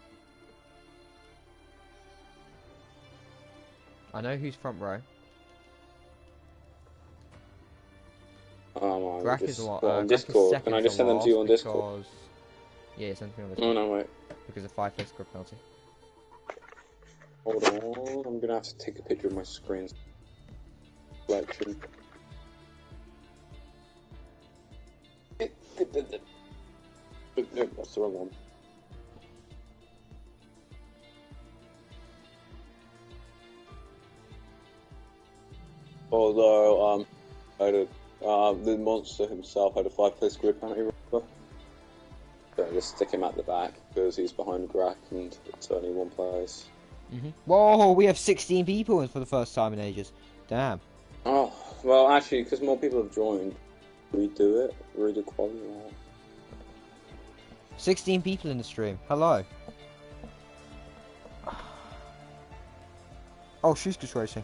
I know who's front row.
Grack
is what?
on
Grack is
Discord.
second
Can I just
to
send them to you on
last
Discord?
because... Yeah, send them to me on Discord.
Oh, no, wait.
Because of 5 place script penalty.
Hold on. I'm gonna have to take a picture of my screen selection. No, that's the wrong one. Although, the monster himself had a 5 place grid penalty. So just stick him at the back because he's behind Grack and it's only 1 place.
Whoa, we have 16 people in for the first time in ages. Damn.
Oh, well, actually, because more people have joined, redo it, redo quality.
16 people in the stream. Hello. Oh, shoes just racing.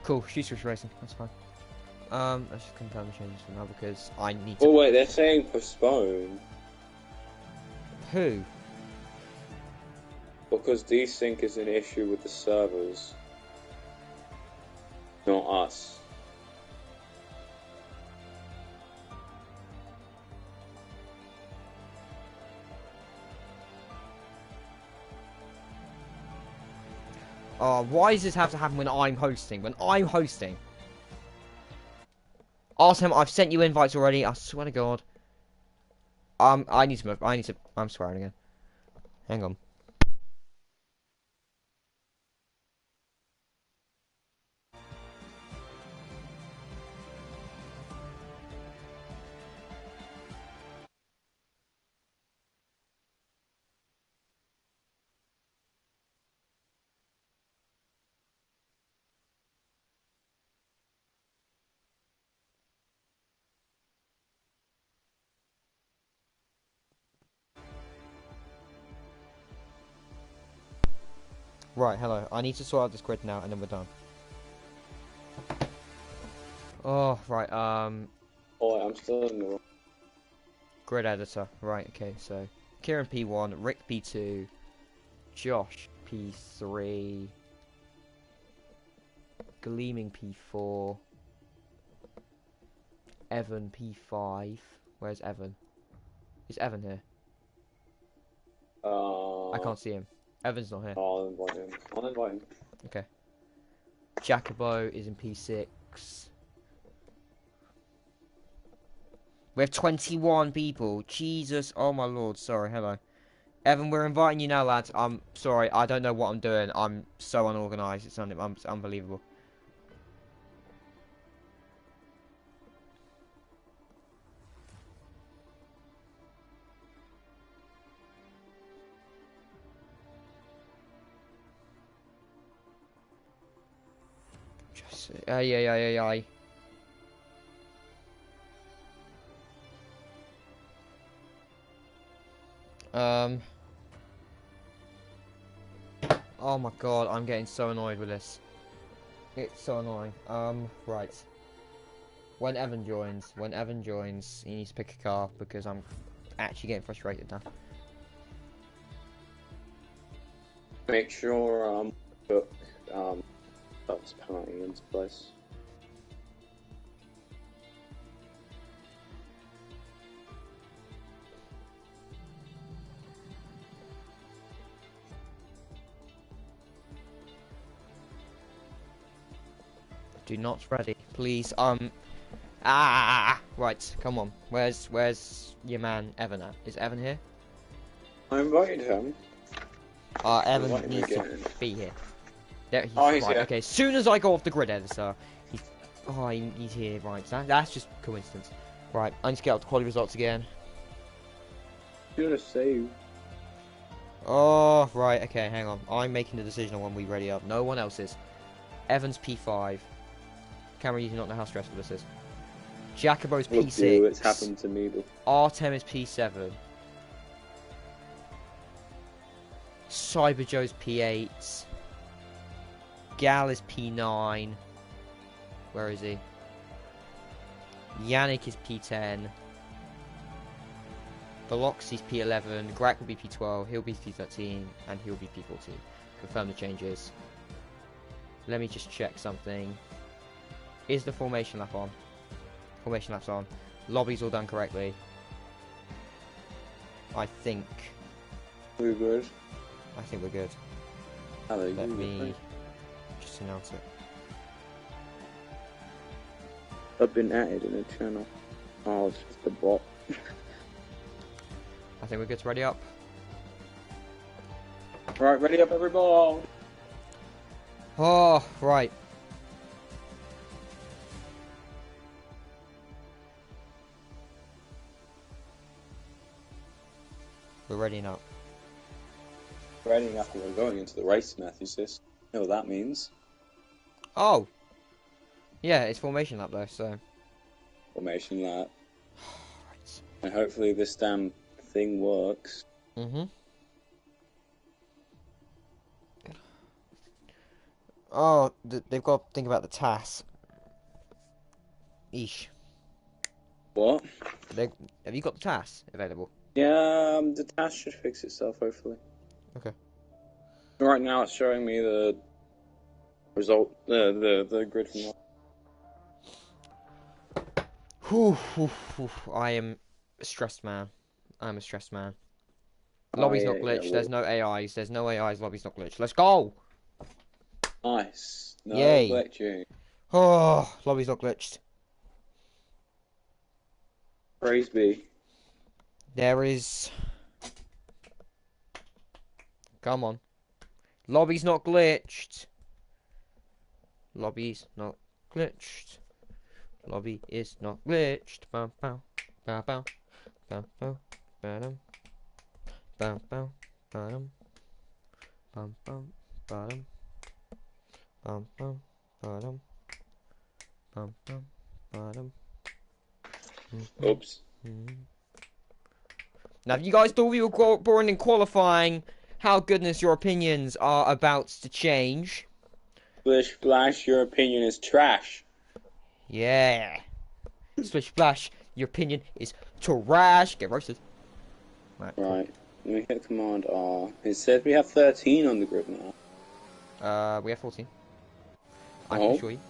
Cool, shoes just racing. That's fine. Let's just confirm the changes for now because I need to.
Oh wait, they're saying postpone.
Who?
Because desync is an issue with the servers, not us.
Oh, why does this have to happen when I'm hosting? Ask him, I've sent you invites already, I swear to God. I need to move, I'm swearing again. Hang on. Right, hello. I need to sort out this grid now, and then we're done. Oh, right,
Oh, I'm still in the wrong.
grid editor. Right, okay, so... Kieran P1, Rick P2, Josh P3, Gleaming P4, Evan P5. Where's Evan? Is Evan here? I can't see him. Evan's not here.
I'll invite him.
Okay. Jacobo is in P6. We have 21 people. Jesus, oh my lord. Sorry, hello. Evan, we're inviting you now, lads. I'm sorry, I don't know what I'm doing. I'm so unorganised. It's unbelievable. Just, yeah. Oh my god, I'm getting so annoyed with this. It's so annoying. Right. When Evan joins, he needs to pick a car because I'm actually getting frustrated now.
Make sure book that's penalty into place.
Do not ready, please. Right, come on. Where's your man Evan at? Is Evan here?
I invited him.
Evan
Invite him
needs to
again.
be here. There, he's,
Oh, he's
right,
here.
okay, as soon as I go off the grid editor, he's here, right, that's just coincidence. Right, I need to get out the quality results again.
You're gonna save.
Oh, right, okay, hang on. I'm making the decision on when we ready up. No one else is. Evan's P5. Cameron, you do not know how stressful this is. Jacobo's
Look,
P6.
dude, it's happened to me before.
Artem is P7. Cyber Joe's P8. Gal is P9. Where is he? Yannick is P10. Veloxi's P11. Grak will be P12. He'll be P13. And he'll be P14. Confirm the changes. Let me just check something. Is the formation lap on? Formation lap's on. Lobby's all done correctly. I think.
We're good.
I think we're good.
Hello,
Let me just announce it.
I've been added in a channel. Oh, it's just a bot.
I think we're good to ready up.
Right, ready up, everybody.
Oh, right. We're ready up.
Ready up, and we're going into the race, Matthew, sis. You know what that means.
Oh! Yeah, it's formation lap though, so...
Formation lap.
Right.
And hopefully this damn thing works.
Mm-hmm. Oh, they've got to think about the TAS. Eesh.
What?
Have you got the TAS available?
Yeah, the task should fix itself, hopefully.
Okay.
Right now it's showing me the result, the grid from
I am a stressed man. I'm a stressed man. Lobby's not glitched.
well,
There's no AIs. There's no AIs. Lobby's not glitched. Let's go!
Nice. No
Yay.
glitching.
Oh, lobby's not glitched.
Praise be.
There is... Come on. Lobby's not glitched. Lobby's not glitched. Lobby is not glitched. Bow, bow, bow, bow, bow, bow, ba-dum, bow, bow, ba-dum, bum, bum, ba-dum, bum, bum, ba-dum, bum, bum, ba-dum.
Oops.
Now, if you guys thought we were boring in qualifying, how goodness your opinions are about to change.
Splish Splash, your opinion is trash.
Yeah. Splish Splash, your opinion is trash. Get roasted. Right. Cool.
Right. Let me hit Command R. It says we have 13 on the grid now.
We have 14. I
Oh.
can show you.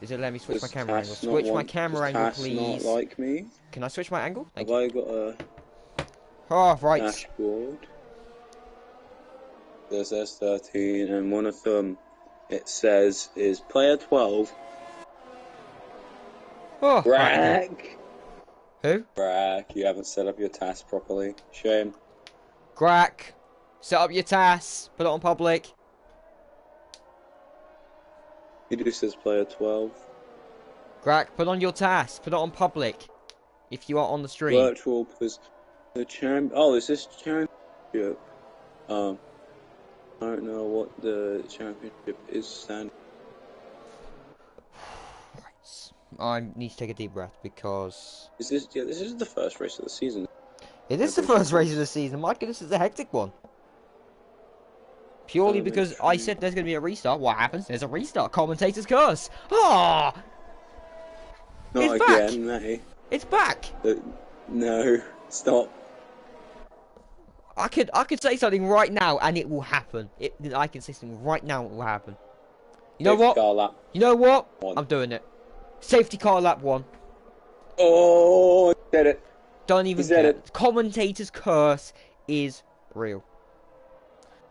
Is it let me switch my
Does
camera
Tash
angle?
not
Switch my
want-
camera
does
angle,
Tash
please.
not like me?
Can I switch my angle? Thank
Have
you.
I got a
Oh, right.
dashboard? There says 13, and one of them it says is player 12.
Oh, right.
Greg!
Who?
Brack, you haven't set up your task properly. Shame.
Grack. Set up your TAS. Put it on public.
He just says player 12.
Grack, put on your TAS. Put it on public. If you are on the stream.
Virtual because the champ. Oh, is this championship? I don't know what the championship is standing.
I need to take a deep breath because
Is this? Yeah, this is the first race of the season.
it is the first race of the season. My goodness, it's a hectic one. Purely because I said there's going to be a restart. What happens? There's a restart. Commentator's curse. Ah!
Not
It's
again,
back.
mate.
It's back.
No, stop.
I could say something right now and it will happen. I can say something right now and it will happen. You know what? You know what? I'm doing it. Safety car lap 1.
Oh, I said it.
Don't even
said
care.
it.
Commentator's curse is real.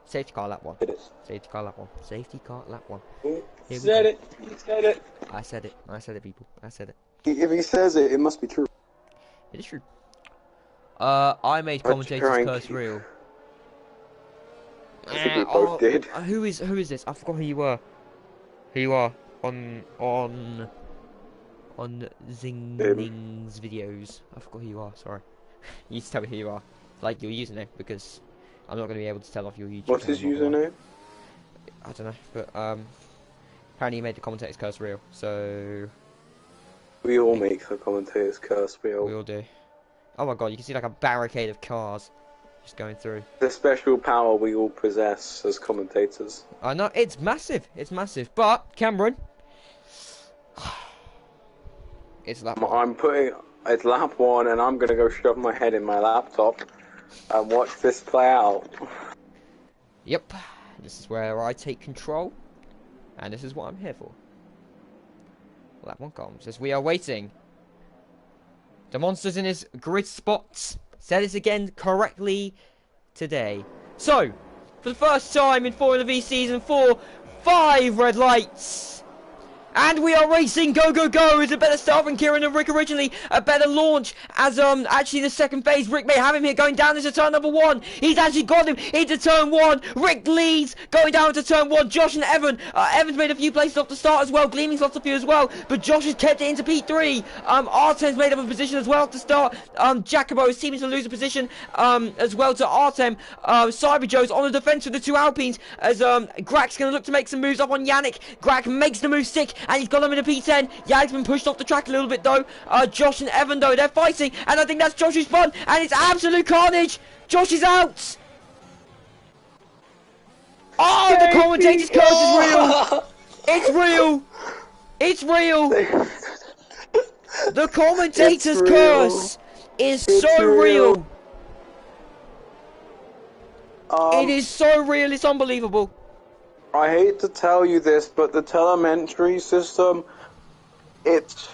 Safety car lap 1. Safety car lap 1. Safety car lap 1.
You said it. You said it.
I said it. I said it, people. I said it.
If he says it, it must be true.
It is true. I made commentator's curse real.
I think we both did.
Who is this? I forgot who you were. Who you are on Zing's videos. I forgot who you are. Sorry. You need to tell me who you are, like your username, because I'm not going to be able to tell off your YouTube.
What's his username?
I don't know, but apparently you made the commentator's curse real. So
We all make the commentator's curse real.
we all do. Oh my god, you can see like a barricade of cars just going through.
The special power we all possess as commentators.
I know, it's massive. It's massive. But, Cameron, it's lap 1.
I'm putting it's lap 1 and I'm gonna go shove my head in my laptop and watch this play out.
Yep. This is where I take control. And this is what I'm here for. Lap 1 comes as we are waiting. The monster's in his grid spots. Said it again correctly today. So, for the first time in Formula V Season 4, 5 red lights. And we are racing, go, go, go. It's a better start than Kieran and Rick originally. A better launch as, actually the second phase. Rick may have him here going down into turn number 1. He's actually got him into turn 1. Rick leads, going down into turn 1. Josh and Evan. Evan's made a few places off the start as well. Gleaming's lost a few as well. But Josh has kept it into P3. Artem's made up a position as well to start. Jacobo is seeming to lose a position, as well to Artem. Cyber Joe's on the defense with the 2 Alpines as, Grak's going to look to make some moves up on Yannick. Grak makes the move stick. And he's got him in a P10. Yannick's been pushed off the track a little bit though. Josh and Evan though, they're fighting. And I think that's Josh's fun. And it's absolute carnage. Josh is out. Oh, the commentator's curse is real. It's real. It's real. The commentator's curse is so real. It is so real. It's unbelievable.
I hate to tell you this, but the telemetry system, it's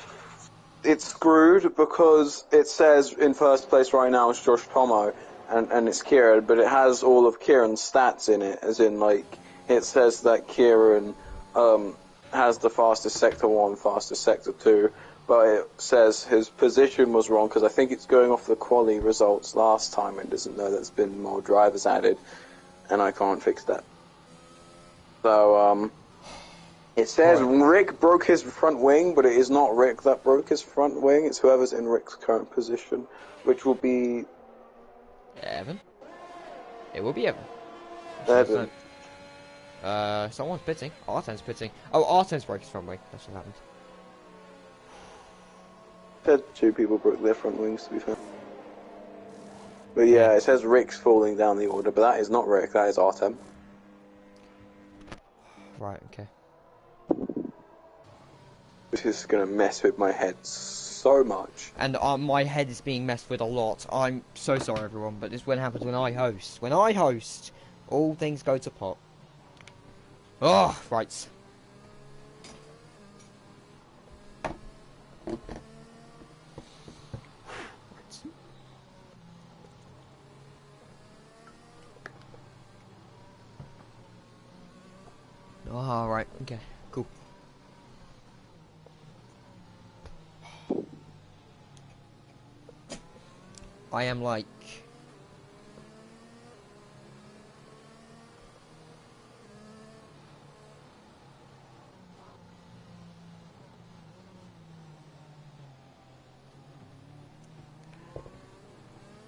screwed because it says in first place right now is Josh Tomo, and it's Kieran, but it has all of Kieran's stats in it, as in, like, it says that Kieran has the fastest Sector 1, fastest Sector 2, but it says his position was wrong because I think it's going off the quali results last time and doesn't know there's been more drivers added, and I can't fix that. So, it says Rick broke his front wing, but it is not Rick that broke his front wing. It's whoever's in Rick's current position, which will be...
Evan? It will be Evan.
Evan.
Someone's pitting. Artem's pitting. Oh, Artem's broke his front wing. That's what happened.
Said 2 people broke their front wings, to be fair. But yeah, it says Rick's falling down the order, but that is not Rick, that is Artem.
Right, okay.
This is gonna mess with my head so much.
And my head is being messed with a lot. I'm so sorry, everyone, but this is what happens when I host. When I host, all things go to pot. Oh, right. Oh, right, okay, cool. I am like...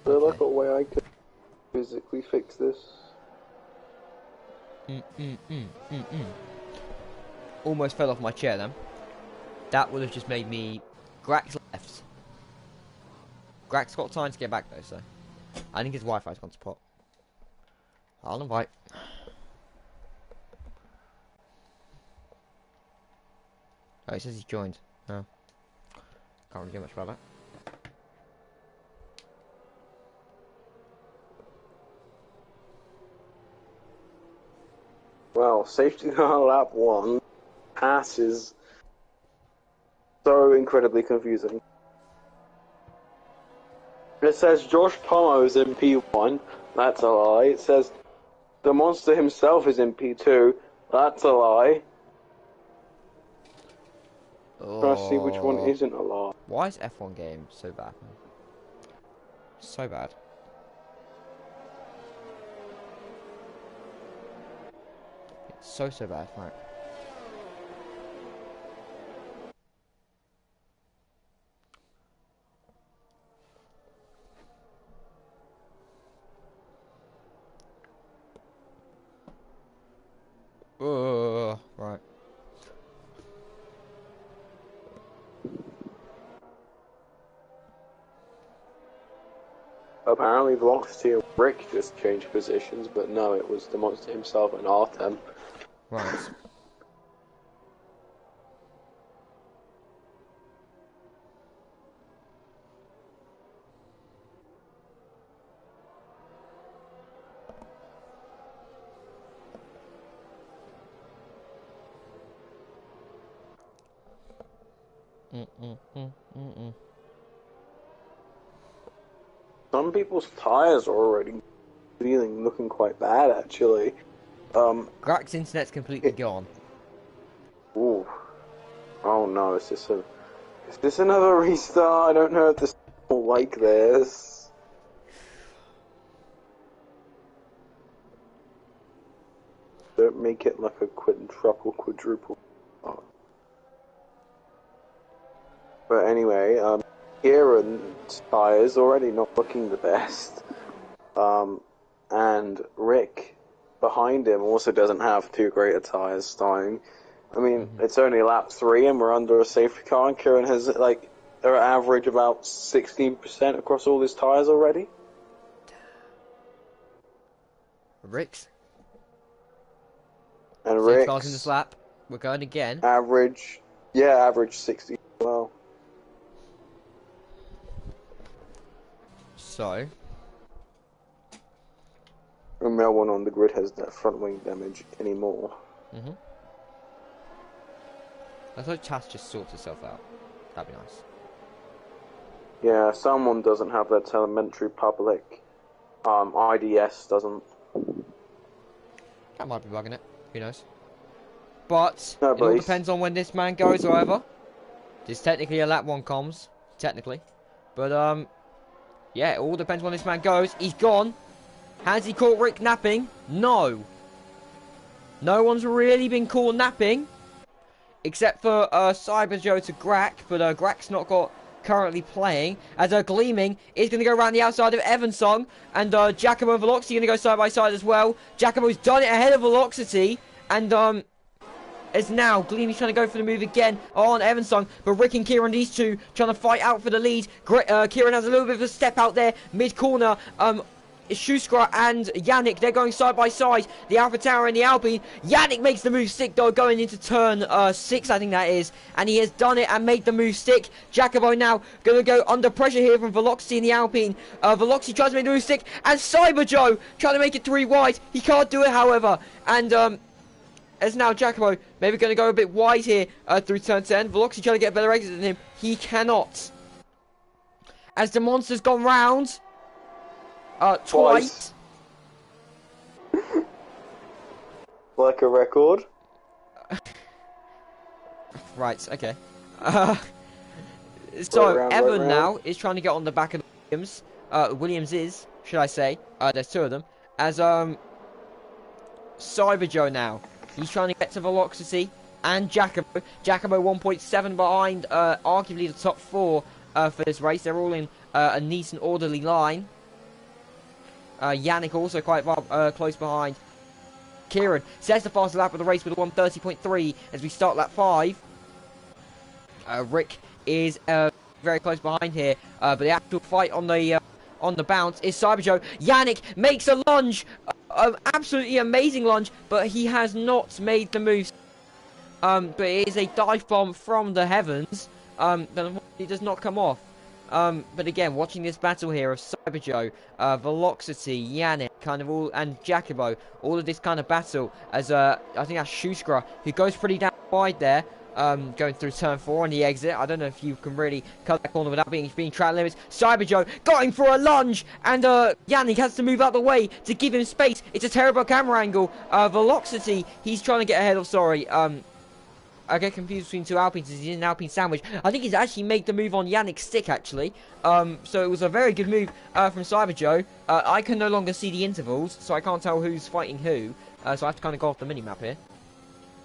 Feel like a way I could physically fix this.
Almost fell off my chair then. That would have just made me... Grax left. Grax got time to get back though, so... I think his Wi-Fi's gone to pot. I'll invite. Oh, he says he's joined. No. Can't really do much about that.
Well, safety car lap 1 pass is so incredibly confusing. It says Josh Pomo's in P1, that's a lie. It says the monster himself is in P2, that's a lie. Trying to see which one isn't a lie.
Why is F1 game so bad, man? So bad. It's so bad, right. Right.
Apparently Velocity and Rick just changed positions, but no, it was the monster himself and Artem.
Right.
Some people's tires are already looking quite bad, actually.
Grax's internet's completely gone.
Ooh. Oh no, is this another restart? I don't know if this will like this. Don't make it like a quadruple. Oh. But anyway, Kieran's tires already not looking the best. And Rick behind him also doesn't have too great a tires starting. I mean, it's only lap 3 and we're under a safety car, and Kieran has like an average about 16% across all his tires already.
Rick's.
And
6
Rick's
cars in this lap. We're going again.
average 60 as well.
So.
And no one on the grid has that front wing damage anymore.
I thought Chas just sorts itself out. That'd be nice.
Yeah, someone doesn't have that telemetry public. IDS doesn't.
That might be bugging it. Who knows? But
No,
it all depends on when this man goes, however. There's technically a lap 1 comms. Technically. But, yeah, it all depends when this man goes. He's gone. Has he caught Rick napping? No. No one's really been caught napping. Except for Cyber Joe to Grack. But Grack's not got currently playing. As Gleaming is going to go around the outside of Evansong. And Giacomo and Velocity going to go side by side as well. Giacomo's done it ahead of Velocity. And as now Gleaming's trying to go for the move again on Evansong. But Rick and Kieran, these two, trying to fight out for the lead. Kieran has a little bit of a step out there. Mid-corner. Shuskra and Yannick, they're going side by side. The Alpha Tower and the Alpine. Yannick makes the move stick though, going into turn 6, I think that is. And he has done it and made the move stick. Jacobo now going to go under pressure here from Velocity in the Alpine. Velocity tries to make the move stick. And Cyber Joe trying to make it 3 wide. He can't do it, however. And as now Jacobo maybe going to go a bit wide here through turn 10. Velocity trying to get a better exit than him. He cannot. As the monster's gone round. Twice.
Like a record.
Right, okay. So, Evan now is trying to get on the back of the Williams. Williams is, should I say, there's two of them, as Cyber Joe now. He's trying to get to Velocity and Jacobo. Jacobo 1.7 behind, arguably the top four for this race. They're all in a neat and orderly line. Yannick also quite close behind. Kieran sets the fastest lap of the race with a 1:30.3 as we start lap 5. Rick is very close behind here, but the actual fight on the bounce is Cyber Joe. Yannick makes a lunge, absolutely amazing lunge, but he has not made the move. But it is a dive bomb from the heavens. But it does not come off. But again, watching this battle here of Cyber Joe, Velocity, Yannick, kind of all, and Jacobo, all of this kind of battle, as I think that's Schuskra, who goes pretty down wide there, going through turn 4 on the exit. I don't know if you can really cut that corner without being track limits. Cyber Joe got him for a lunge, and Yannick has to move out the way to give him space. It's a terrible camera angle. Velocity, he's trying to get ahead of, I get confused between two Alpines. He's in an Alpine sandwich. I think he's actually made the move on Yannick's stick, actually. So it was a very good move from Cyber Joe. I can no longer see the intervals, so I can't tell who's fighting who. So I have to kind of go off the mini-map here.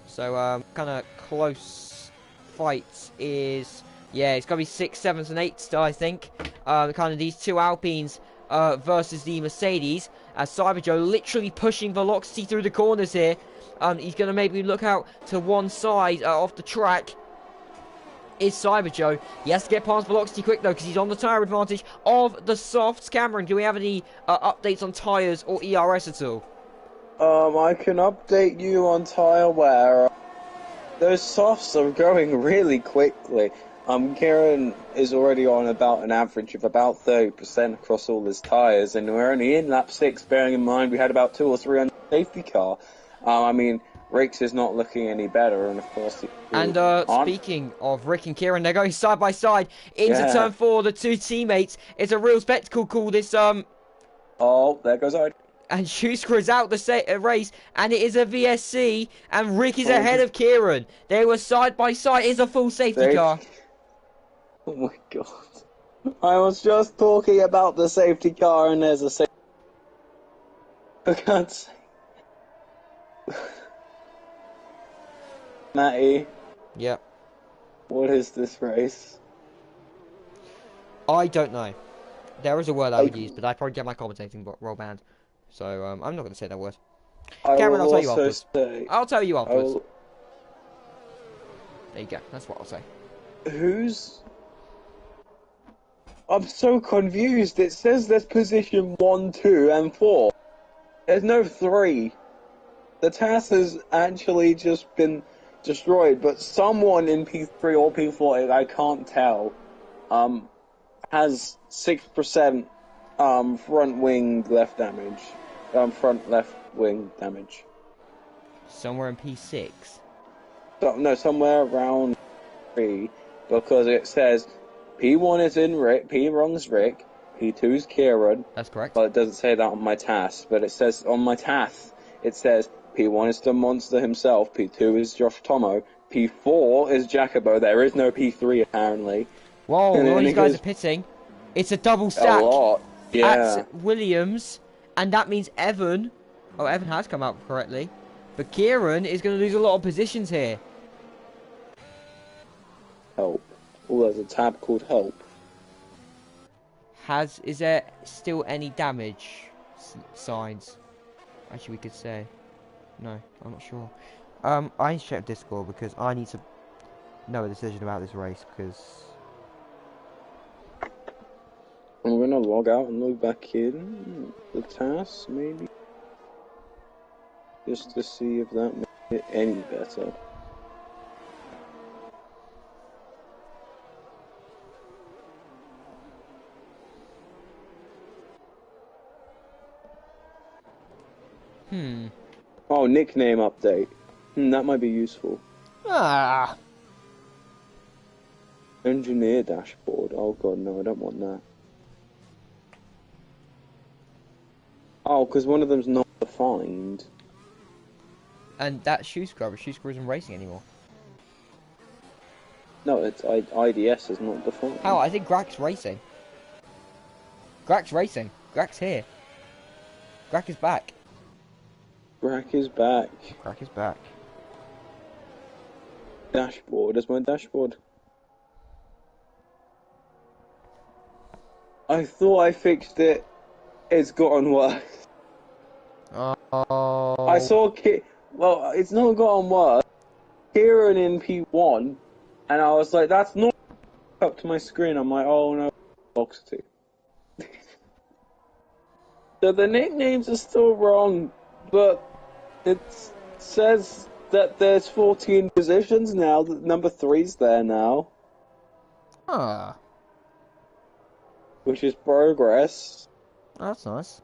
So, kind of close fight is... Yeah, it's going to be 6th, 7th, and 8th still, I think. Kind of these two Alpines versus the Mercedes. As Cyber Joe literally pushing Velocity through the corners here. He's going to maybe look out to one side off the track. Is Cyber Joe. He has to get past Velocity quick, though, because he's on the tyre advantage of the softs. Cameron, do we have any updates on tyres or ERS at all?
I can update you on tyre wear. Those softs are going really quickly. Kieran is already on about an average of about 30% across all his tyres, and we're only in lap 6, bearing in mind we had about 2 or 3 on the safety car. I mean, Rick's is not looking any better, and of course...
Speaking of Rick and Kieran, they're going side by side into turn 4, the two teammates. It's a real spectacle call, this...
Oh, there goes I.
And Schuster is out the race, and it is a VSC, and Rick is ahead of Kieran. They were side by side. It's a full safety car.
Oh my god. I was just talking about the safety car, and there's a safety... For God's sake. Matty.
Yep.
What is this race?
I don't know. There is a word I would use, but I'd probably get my commentating role banned. So, I'm not going to say that word. Cameron, I'll tell you afterwards. I'll tell you afterwards. There you go. That's what I'll say.
Who's... I'm so confused. It says there's position 1, 2, and 4. There's no 3. The TAS has actually just been destroyed, but someone in P3 or P4, I can't tell, has 6% front wing left damage. Front left wing damage.
Somewhere in P6?
No, somewhere around 3, because it says P1 is in Rick, P1's Rick, P2's Kieran.
That's correct.
But it doesn't say that on my TAS, but it says on my TAS, it says P1 is the monster himself, P2 is Josh Tomo, P4 is Jacobo. There is no P3 apparently.
Whoa, all these guys are pitting. It's a double stack
a lot. Yeah.
at Williams, and that means Evan. Oh, Evan has come out correctly, but Kieran is going to lose a lot of positions here.
Help. Oh, there's a tab called help.
Is there still any damage signs? Actually, we could say. No, I'm not sure. I need to check Discord because I need to know a decision about this race because...
I'm gonna log out and log back in. The TAS, maybe? Just to see if that makes it any better. Oh, nickname update. That might be useful.
Ah.
Engineer dashboard. Oh god, no, I don't want that. Oh, because one of them's not defined.
And that's Shoescrub. Shoescrub isn't racing anymore.
No, it's IDS is not defined.
How? I think Grak's racing. Grak's racing. Grak's here. Grak is back.
Grak is back.
Grak is back.
Dashboard. Is my dashboard? I thought I fixed it. It's gotten worse.
Oh.
I saw well, it's not gotten worse. Kieran in P1, and I was like, that's not up to my screen. I'm like, oh no, Velocity. So the nicknames are still wrong, but it says that there's 14 positions now. That number 3's there now.
Ah.
Which is progress.
That's nice.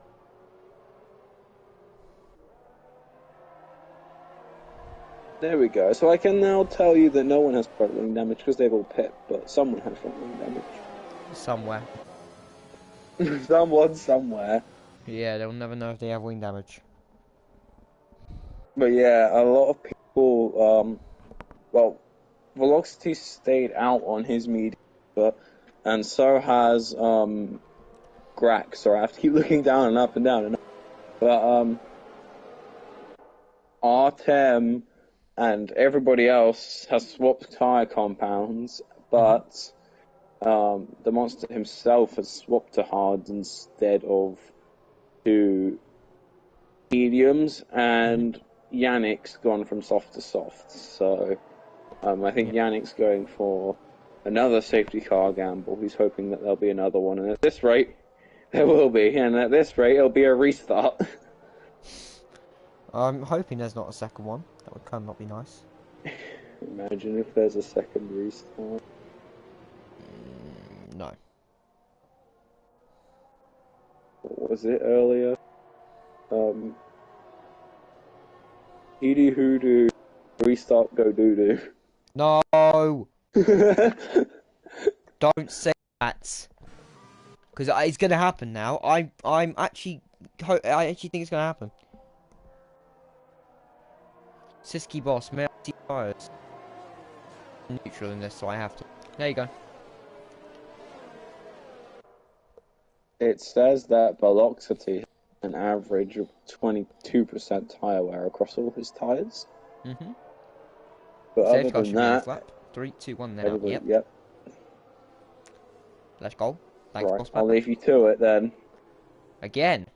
There we go. So I can now tell you that no one has front wing damage because they've all pipped, but someone has front wing damage.
Somewhere.
Someone somewhere.
Yeah, they'll never know if they have wing damage.
But yeah, a lot of people, well, Velocity stayed out on his media, and so has, Grak, so I have to keep looking down and up and down and up. But, Artem and everybody else has swapped tyre compounds, but, the monster himself has swapped to hards instead of to mediums, and Yannick's gone from soft to soft, so I think Yannick's going for another safety car gamble. He's hoping that there'll be another one, and at this rate, there will be, and at this rate, it'll be a restart.
I'm hoping there's not a second one. That would kind of not be nice.
Imagine if there's a second restart.
No.
What was it earlier? Edie Hoodoo, restart go doo-doo.
No! Don't say that. Because it's going to happen now. I actually think it's going to happen. Siski boss, may I see tires? Neutral in this, so I have to. There you go.
It says that Velocity has an average of 22% tyre wear across all his tyres.
Mm-hmm.
But
Safety
other
car
than
should be on this
that...
lap. 3, 2, 1, then out. Yep.
Yep.
Let's go. Thanks,
Right,
boss.
I'll leave you to it then.
Again.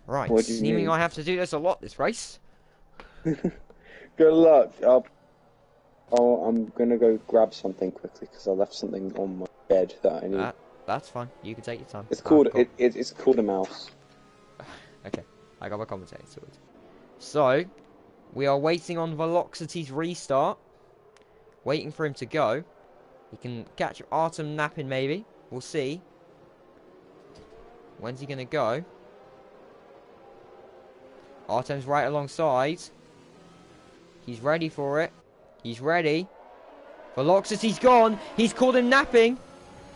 Right,
What do you
seeming
mean?
I have to do this a lot this race.
Good luck. I'm gonna go grab something quickly because I left something on my bed that I need.
That's fine. You can take your time.
It's called
Cool.
it's called a mouse.
Okay, I got my commentator sorted. So, we are waiting on Velocity's restart. Waiting for him to go. He can catch Artem napping maybe. We'll see. When's he gonna go? Artem's right alongside. He's ready for it. He's ready. Velocity's gone. He's caught him napping.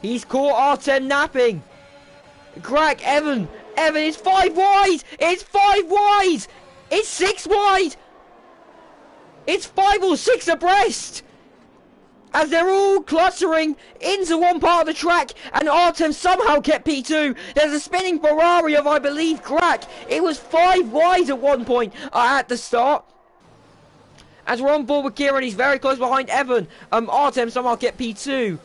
He's caught Artem napping. Grak, Evan, it's 5 wide. It's 5 wide. It's 6 wide. It's 5 or 6 abreast. As they're all cluttering into one part of the track, and Artem somehow kept P2. There's a spinning Ferrari of, I believe, Grak. It was 5 wide at one point at the start. As we're on board with Kieran, he's very close behind Evan. Artem somehow kept P2.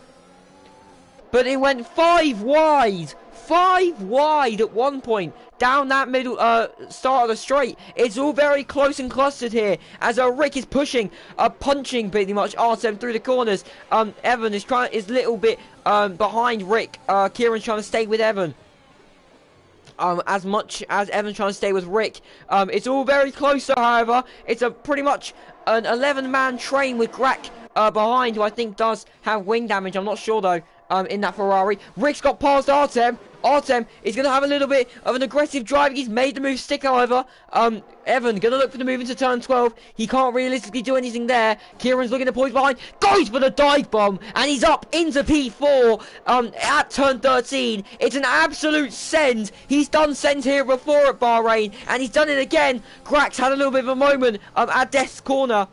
But it went 5 wide. 5 wide at one point. Down that middle start of the straight. It's all very close and clustered here. As Rick is pushing, punching pretty much Artem through the corners. Evan is a little bit behind Rick. Kieran's trying to stay with Evan. As much as Evan's trying to stay with Rick. It's all very close though, however. It's a pretty much an 11-man train with Grak behind, who I think does have wing damage. I'm not sure though. In that Ferrari. Rick's got past Artem. Artem is going to have a little bit of an aggressive drive. He's made the move stick, however. Evan going to look for the move into turn 12. He can't realistically do anything there. Kieran's looking to pull behind. Goes for the dive bomb. And he's up into P4 at turn 13. It's an absolute send. He's done send here before at Bahrain. And he's done it again. Grak's had a little bit of a moment at Death's Corner.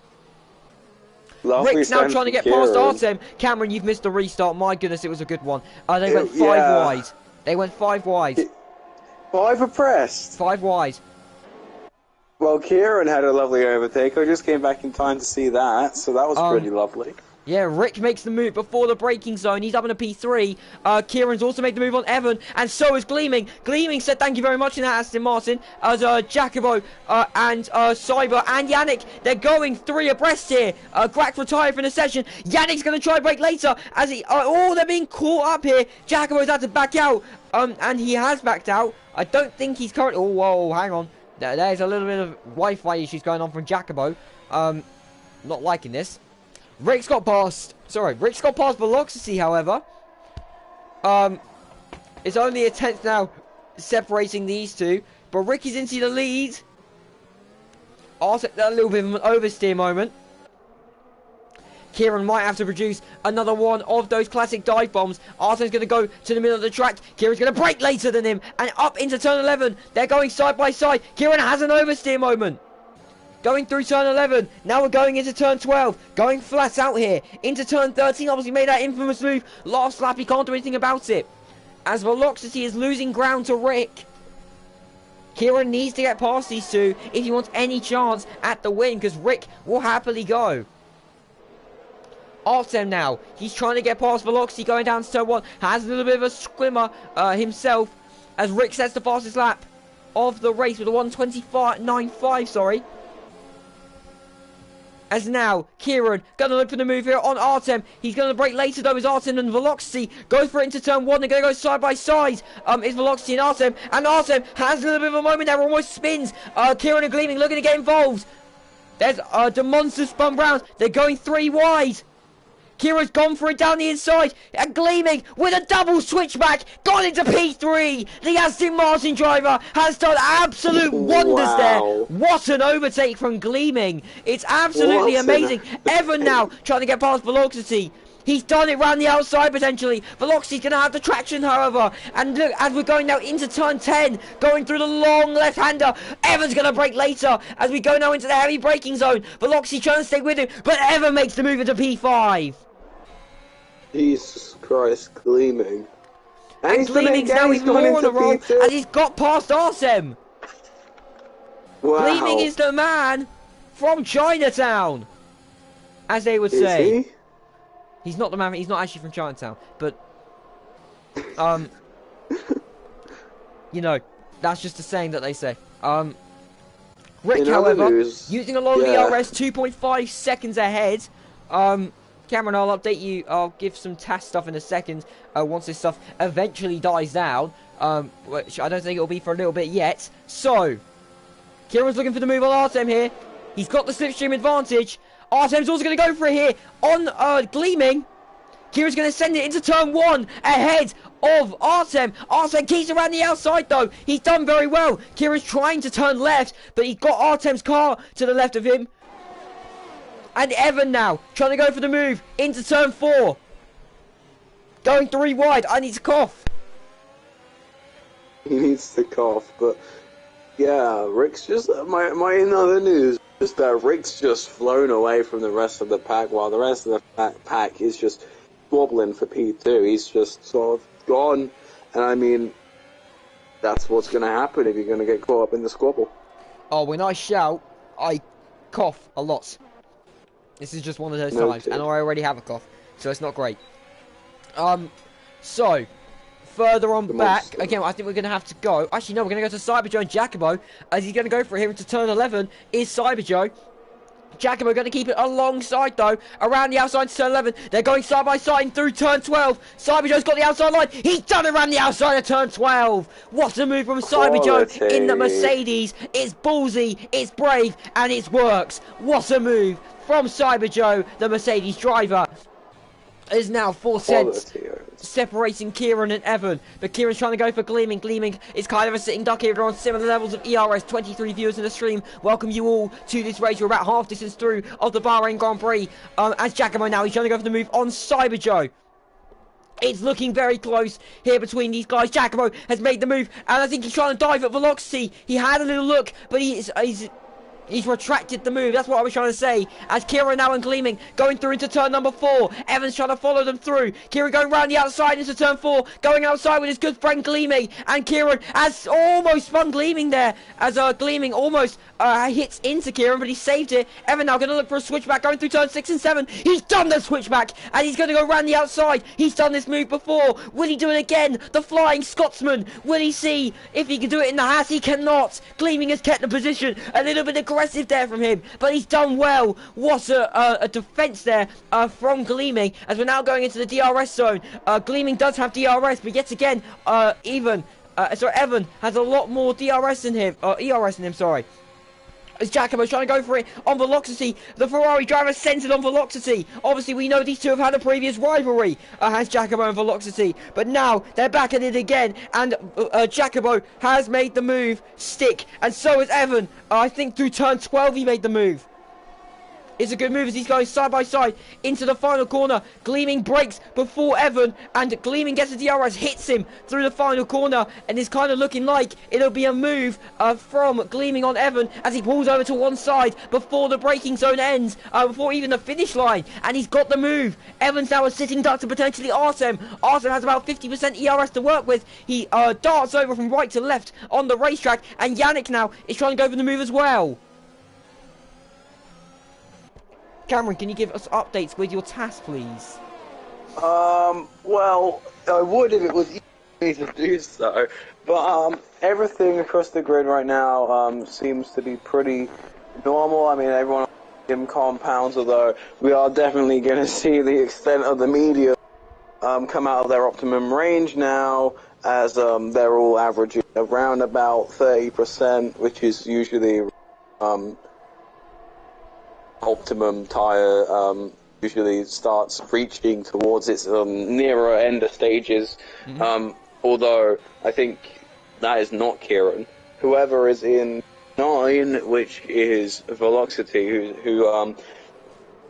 Lovely
Rick's now
sign
trying to
from
get past
Kieran.
Artem. Cameron, you've missed the restart. My goodness, it was a good one. They went 5
Yeah.
wide. They went 5 wide.
5 abreast.
5 wide.
Well, Kieran had a lovely overtake. I just came back in time to see that, so that was pretty lovely.
Yeah, Rick makes the move before the braking zone. He's up in a P3. Kieran's also made the move on Evan, and so is Gleaming. Gleaming said thank you very much in that Aston Martin. As Jacobo and Cyber and Yannick, they're going 3 abreast here. Grack retired from the session. Yannick's going to try break later as he... they're being caught up here. Jacobo's had to back out, and he has backed out. I don't think he's currently... Oh, whoa, hang on. There's a little bit of Wi-Fi issues going on from Jacobo. Not liking this. Rick's got past Velocity, however. It's only a 10th now separating these two. But Rick is into the lead. Also, a little bit of an oversteer moment. Kieran might have to produce another one of those classic dive bombs. Arsen's going to go to the middle of the track. Kieran's going to brake later than him. And up into turn 11. They're going side by side. Kieran has an oversteer moment. Going through turn 11. Now we're going into turn 12. Going flat out here. Into turn 13. Obviously made that infamous move. Last lap, he can't do anything about it. As Velocity is losing ground to Rick. Kieran needs to get past these two if he wants any chance at the win. Because Rick will happily go. Artem now. He's trying to get past Velocity going down to turn 1. Has a little bit of a skimmer himself. As Rick sets the fastest lap of the race with a 1:25.95, sorry. As now, Kieran going to look for the move here on Artem. He's going to break later though as Artem and Velocity go for it into turn 1. They're going to go side by side. It's Velocity and Artem. And Artem has a little bit of a moment there. Almost spins. Kieran and Gleaming looking to get involved. There's the monster spun round. They're going 3 wide. Kira's gone for it down the inside, and Gleaming with a double switchback, gone into P3. The Aston Martin driver has done absolute wonders there. What an overtake from Gleaming. It's absolutely amazing. Evan now trying to get past Velocity. He's done it round the outside potentially. Velocity's going to have the traction, however. And look, as we're going now into turn 10, going through the long left-hander, Evan's going to brake later as we go now into the heavy braking zone. Velocity trying to stay with him, but Evan makes the move into P5.
Jesus Christ, Gleaming.
And Gleaming's now even more on a roll, and he's got past Artem.
Wow.
Gleaming is the man from Chinatown, as they would say.
He?
He's not the man. He's not actually from Chinatown, but you know, that's just a saying that they say. Rick, however, using a lot of ERS, 2.5 seconds ahead. Cameron, I'll update you. I'll give some test stuff in a second once this stuff eventually dies down, which I don't think it'll be for a little bit yet. So, Kieran's looking for the move on Artem here. He's got the slipstream advantage. Artem's also going to go for it here on Gleaming. Kieran's going to send it into turn 1 ahead of Artem. Artem keeps around the outside though. He's done very well. Kieran's trying to turn left, but he got Artem's car to the left of him. And Evan now, trying to go for the move into turn 4. Going 3 wide. I need to cough.
He needs to cough, but yeah, Rick's just, my in other news is that Rick's just flown away from the rest of the pack, while the rest of the pack is just wobbling for P2. He's just sort of gone, and I mean, that's what's going to happen if you're going to get caught up in the squabble.
Oh, when I shout, I cough a lot. This is just one of those times, and I already have a cough, so it's not great. So, further on back, again, I think we're going to have to go. Actually, no, we're going to go to Cyberjoe and Jacobo, as he's going to go for it here into turn 11, is Cyberjoe. Jacobo going to keep it alongside, though, around the outside to turn 11. They're going side by side through turn 12. Cyberjoe's got the outside line. He's done it around the outside of turn 12. What a move from Cyberjoe in the Mercedes. It's ballsy, it's brave, and it works. What a move from Cyberjoe, the Mercedes driver. Is now 4 cents separating Kieran and Evan, but Kieran's trying to go for Gleaming. Gleaming is kind of a sitting duck here. We're on similar levels of ERS. 23 viewers in the stream. Welcome you all to this race. We're about half distance through of the Bahrain Grand Prix. As Giacomo now, he's trying to go for the move on Cyberjoe. It's looking very close here between these guys. Giacomo has made the move, and I think he's trying to dive at Velocity. He had a little look, but he's He's retracted the move. That's what I was trying to say. As Kieran now and Gleaming going through into turn number 4. Evan's trying to follow them through. Kieran going round the outside into turn 4. Going outside with his good friend Gleaming. And Kieran has almost spun Gleaming there. As Gleaming almost hits into Kieran, but he saved it. Evan now going to look for a switchback going through turn 6 and 7. He's done the switchback. And he's going to go round the outside. He's done this move before. Will he do it again? The Flying Scotsman. Will he see if he can do it in the Haas? He cannot. Gleaming has kept the position. A little bit aggressive there from him, but he's done well. What a defense there from Gleaming, as we're now going into the DRS zone. Gleaming does have DRS, but yet again, Evan has a lot more DRS in him, ERS in him, sorry. As Jacobo's trying to go for it on Velocity. The Ferrari driver centered on Velocity. Obviously, we know these two have had a previous rivalry, has Jacobo and Velocity. But now, they're back at it again. And Jacobo has made the move stick. And so has Evan. I think through turn 12 he made the move. It's a good move as he's going side by side into the final corner. Gleaming breaks before Evan, and Gleaming gets the DRS, hits him through the final corner, and it's kind of looking like it'll be a move from Gleaming on Evan as he pulls over to one side before the braking zone ends, before even the finish line, and he's got the move. Evan's now a sitting duck to potentially Artem. Artem has about 50% ERS to work with. He darts over from right to left on the racetrack, and Yannick now is trying to go for the move as well. Cameron, can you give us updates with your task, please?
Well, I would if it was easy to do so, but everything across the grid right now seems to be pretty normal. I mean, everyone in compounds, although we are definitely going to see the extent of the media come out of their optimum range now, as they're all averaging around about 30%, which is usually optimum tire usually starts reaching towards its nearer ender stages. Although I think that is not Kieran. Whoever is in 9, which is Velocity, who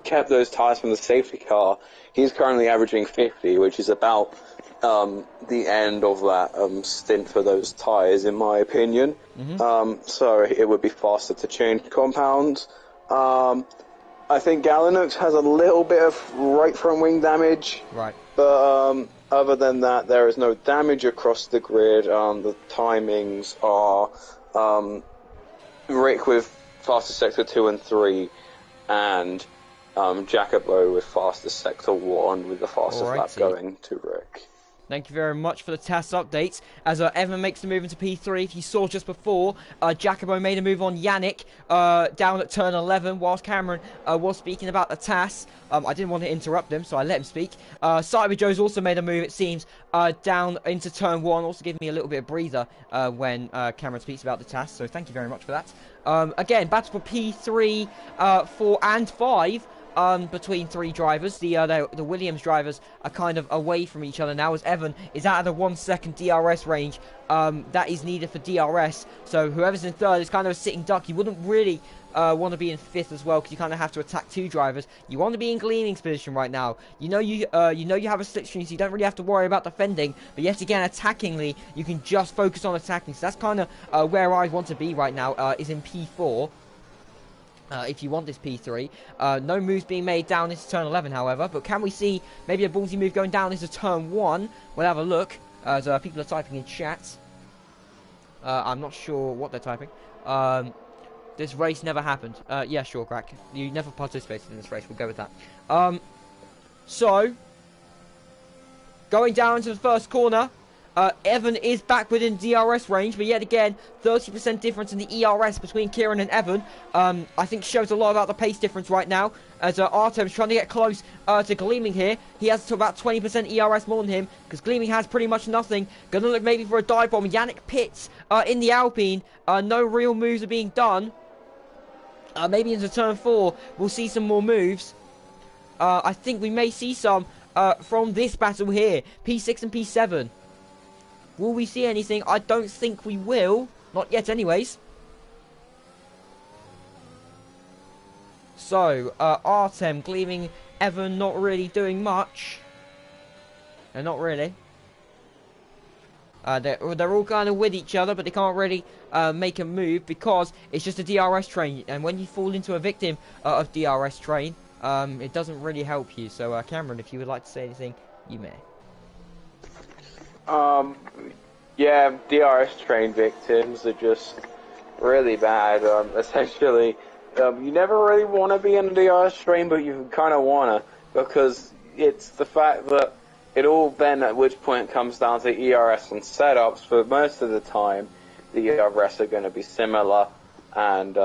kept those tires from the safety car, he's currently averaging 50, which is about the end of that stint for those tires, in my opinion. So it would be faster to change compounds. I think Galinux has a little bit of right front wing damage.
Right.
But other than that, there is no damage across the grid. The timings are Rick with fastest sector 2 and 3, and Jacobo with fastest sector 1 with the fastest lap going to Rick.
Thank you very much for the task updates. As Evan makes the move into P3, if you saw just before, Jacobo made a move on Yannick down at turn 11, whilst Cameron was speaking about the TAS. I didn't want to interrupt him, so I let him speak. Cyber Joe's also made a move, it seems, down into turn 1, also giving me a little bit of breather when Cameron speaks about the TAS, so thank you very much for that. Again, battle for P3, 4 and 5. Between 3 drivers. The Williams drivers are kind of away from each other now, as Evan is out of the 1 second DRS range that is needed for DRS. So whoever's in 3rd is kind of a sitting duck. You wouldn't really want to be in 5th as well, because you kind of have to attack 2 drivers. You want to be in Gleaming's position right now. You know you have a slipstream, so you don't really have to worry about defending. But yet again, attackingly, you can just focus on attacking. So that's kind of where I want to be right now, is in P4. If you want this P3. No moves being made down into turn 11, however. But can we see maybe a ballsy move going down into turn 1? We'll have a look, as people are typing in chat. I'm not sure what they're typing. This race never happened. Yeah, sure, Crack. You never participated in this race. We'll go with that. So, going down into the first corner. Evan is back within DRS range, but yet again, 30% difference in the ERS between Kieran and Evan. I think shows a lot about the pace difference right now, as Artem's trying to get close to Gleaming here. He has to about 20% ERS more than him, because Gleaming has pretty much nothing. Gonna look maybe for a dive bomb. Yannick pits in the Alpine. No real moves are being done. Maybe into turn 4, we'll see some more moves. I think we may see some from this battle here, P6 and P7. Will we see anything? I don't think we will. Not yet, anyways. So, Artem, Gleaming, Evan not really doing much. No, not really. They're all kind of with each other, but they can't really make a move because it's just a DRS train. And when you fall into a victim of DRS train, it doesn't really help you. So, Cameron, if you would like to say anything, you may.
Yeah, DRS train victims are just really bad. Essentially, you never really want to be in a DRS train, but you kind of want to, because it's the fact that it all then at which point comes down to ERS and setups. For most of the time, the ERS are going to be similar, and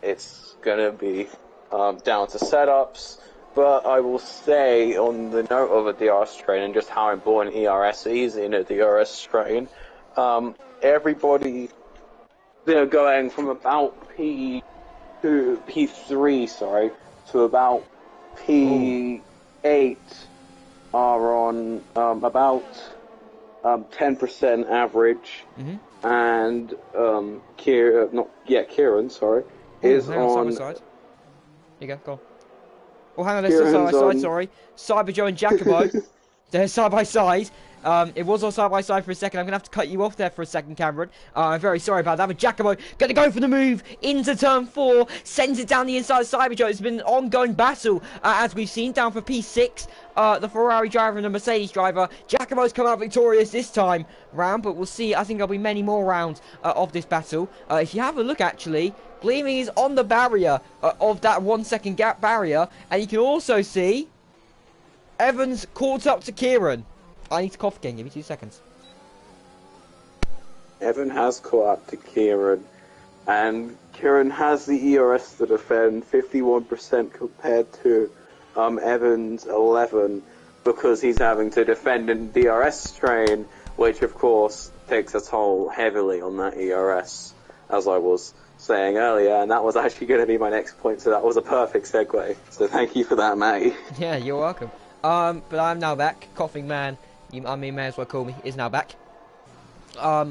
it's going to be down to setups. But I will say, on the note of a DRS train and just how important ERS is in a DRS train, everybody, they're going from about P3, to about P8 are on about 10% average, and Kieran, is on.
Side. Here you go on. Oh, hang on, they're still side by side, sorry. Cyber Joe and Jacobo, they're side by side. It was on side by side for a second. I'm going to have to cut you off there for a second, Cameron. I'm very sorry about that, but Jacobo going to go for the move into turn 4, sends it down the inside of Cyber Joe. It's been an ongoing battle, as we've seen, down for P6. The Ferrari driver and the Mercedes driver. Jacobo's come out victorious this time round, but we'll see. I think there'll be many more rounds of this battle. If you have a look, actually, Gleaming is on the barrier of that 1 second gap barrier, and you can also see Evans caught up to Kieran. I need to cough again, give me 2 seconds.
Evan has caught up to Kieran, and Kieran has the ERS to defend, 51% compared to Evan's 11, because he's having to defend in DRS train, which of course takes a toll heavily on that ERS, as I was saying earlier, and that was actually going to be my next point, so that was a perfect segue. So thank you for that, Matty.
Yeah, you're welcome. But I'm now back. Coughing man, may as well call me, is now back. But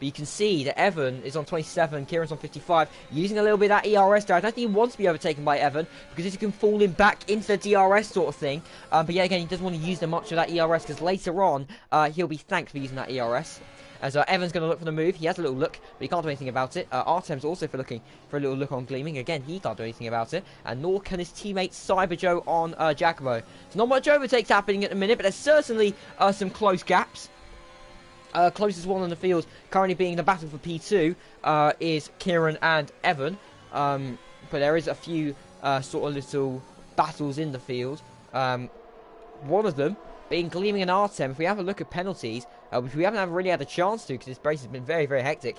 you can see that Evan is on 27, Kieran's on 55, using a little bit of that ERS there. I don't think he wants to be overtaken by Evan, because he can fall in back into the DRS sort of thing. But yeah, again, he doesn't want to use much of that ERS, because later on, he'll be thanked for using that ERS. As Evan's going to look for the move. He has a little look, but he can't do anything about it. Artem's also looking for a little look on Gleaming. Again, he can't do anything about it. And nor can his teammate Cyber Joe on Jacobo. There's not much overtakes happening at the minute, but there's certainly some close gaps. Closest one in the field currently being the battle for P2 is Kieran and Evan. But there is a few sort of little battles in the field. One of them being Gleaming and Artem. If we have a look at penalties, which we haven't really had a chance to because this race has been very, very hectic.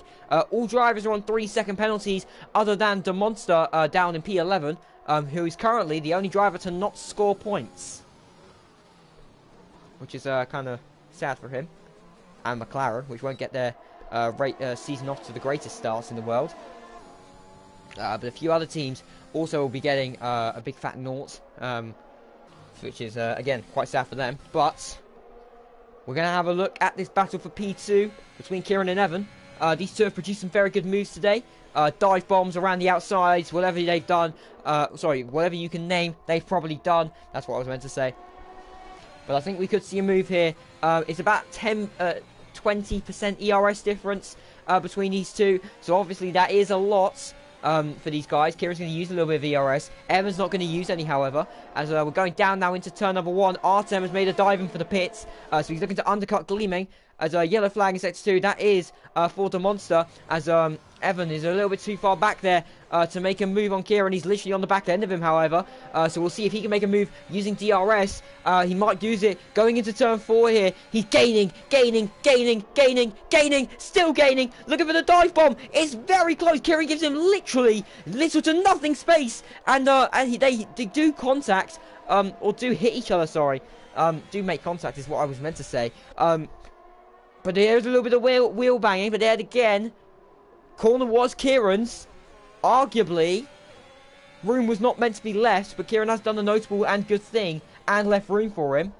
All drivers are on 3-second penalties other than the Monster down in P11, who is currently the only driver to not score points. Which is kind of sad for him. And McLaren, which won't get their season off to the greatest starts in the world. But a few other teams also will be getting a big fat naught, which is, again, quite sad for them. But we're going to have a look at this battle for P2 between Kieran and Evan. These two have produced some very good moves today. Dive bombs around the outsides, whatever they've done. Whatever you can name, they've probably done. That's what I was meant to say. But I think we could see a move here. It's about 20% ERS difference between these two. So obviously that is a lot for these guys. Kieran's going to use a little bit of ERS. Evan's not going to use any, however. As we're going down now into turn number 1. Artem has made a dive in for the pits. So he's looking to undercut Gleaming. As a yellow flag is set to 2. That is for the Monster. As Evan is a little bit too far back there to make a move on Kieran. He's literally on the back end of him, however. So we'll see if he can make a move using DRS. He might use it going into turn 4 here. He's gaining, still gaining. Looking for the dive bomb. It's very close. Kieran gives him literally little to nothing space. And they do contact, or do hit each other, sorry. Do make contact is what I was meant to say. But there's a little bit of wheel banging. But there again, corner was Kieran's. Arguably, room was not meant to be left, but Kieran has done a notable and good thing and left room for him.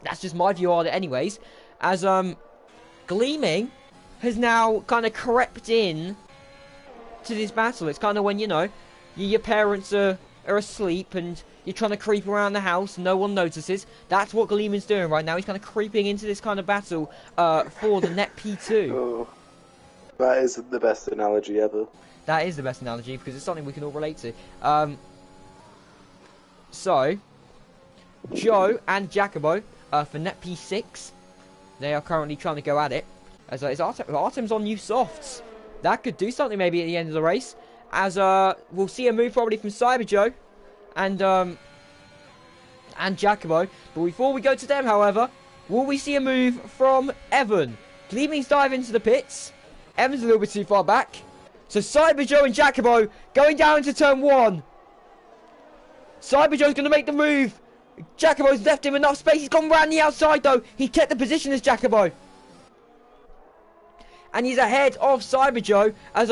That's just my view on it anyways. As Gleaming has now kind of crept in to this battle. It's kind of when, you know, your parents are are asleep and you're trying to creep around the house and no one notices. That's what Gleaming's doing right now. He's kind of creeping into this kind of battle for the net P2.
Oh, that is the best analogy ever.
That is the best analogy because it's something we can all relate to. So, Joe and Jacobo for net P6. They are currently trying to go at it. As Artem's on new softs. That could do something maybe at the end of the race. As we'll see a move probably from Cyber Joe and Jacobo. But before we go to them, however, will we see a move from Evan? Gleaming's dive into the pits. Evan's a little bit too far back. So Cyber Joe and Jacobo going down into turn 1. Cyber Joe's going to make the move. Jacobo's left him enough space. He's gone round the outside though. He kept the position as Jacobo. And he's ahead of Cyber Joe as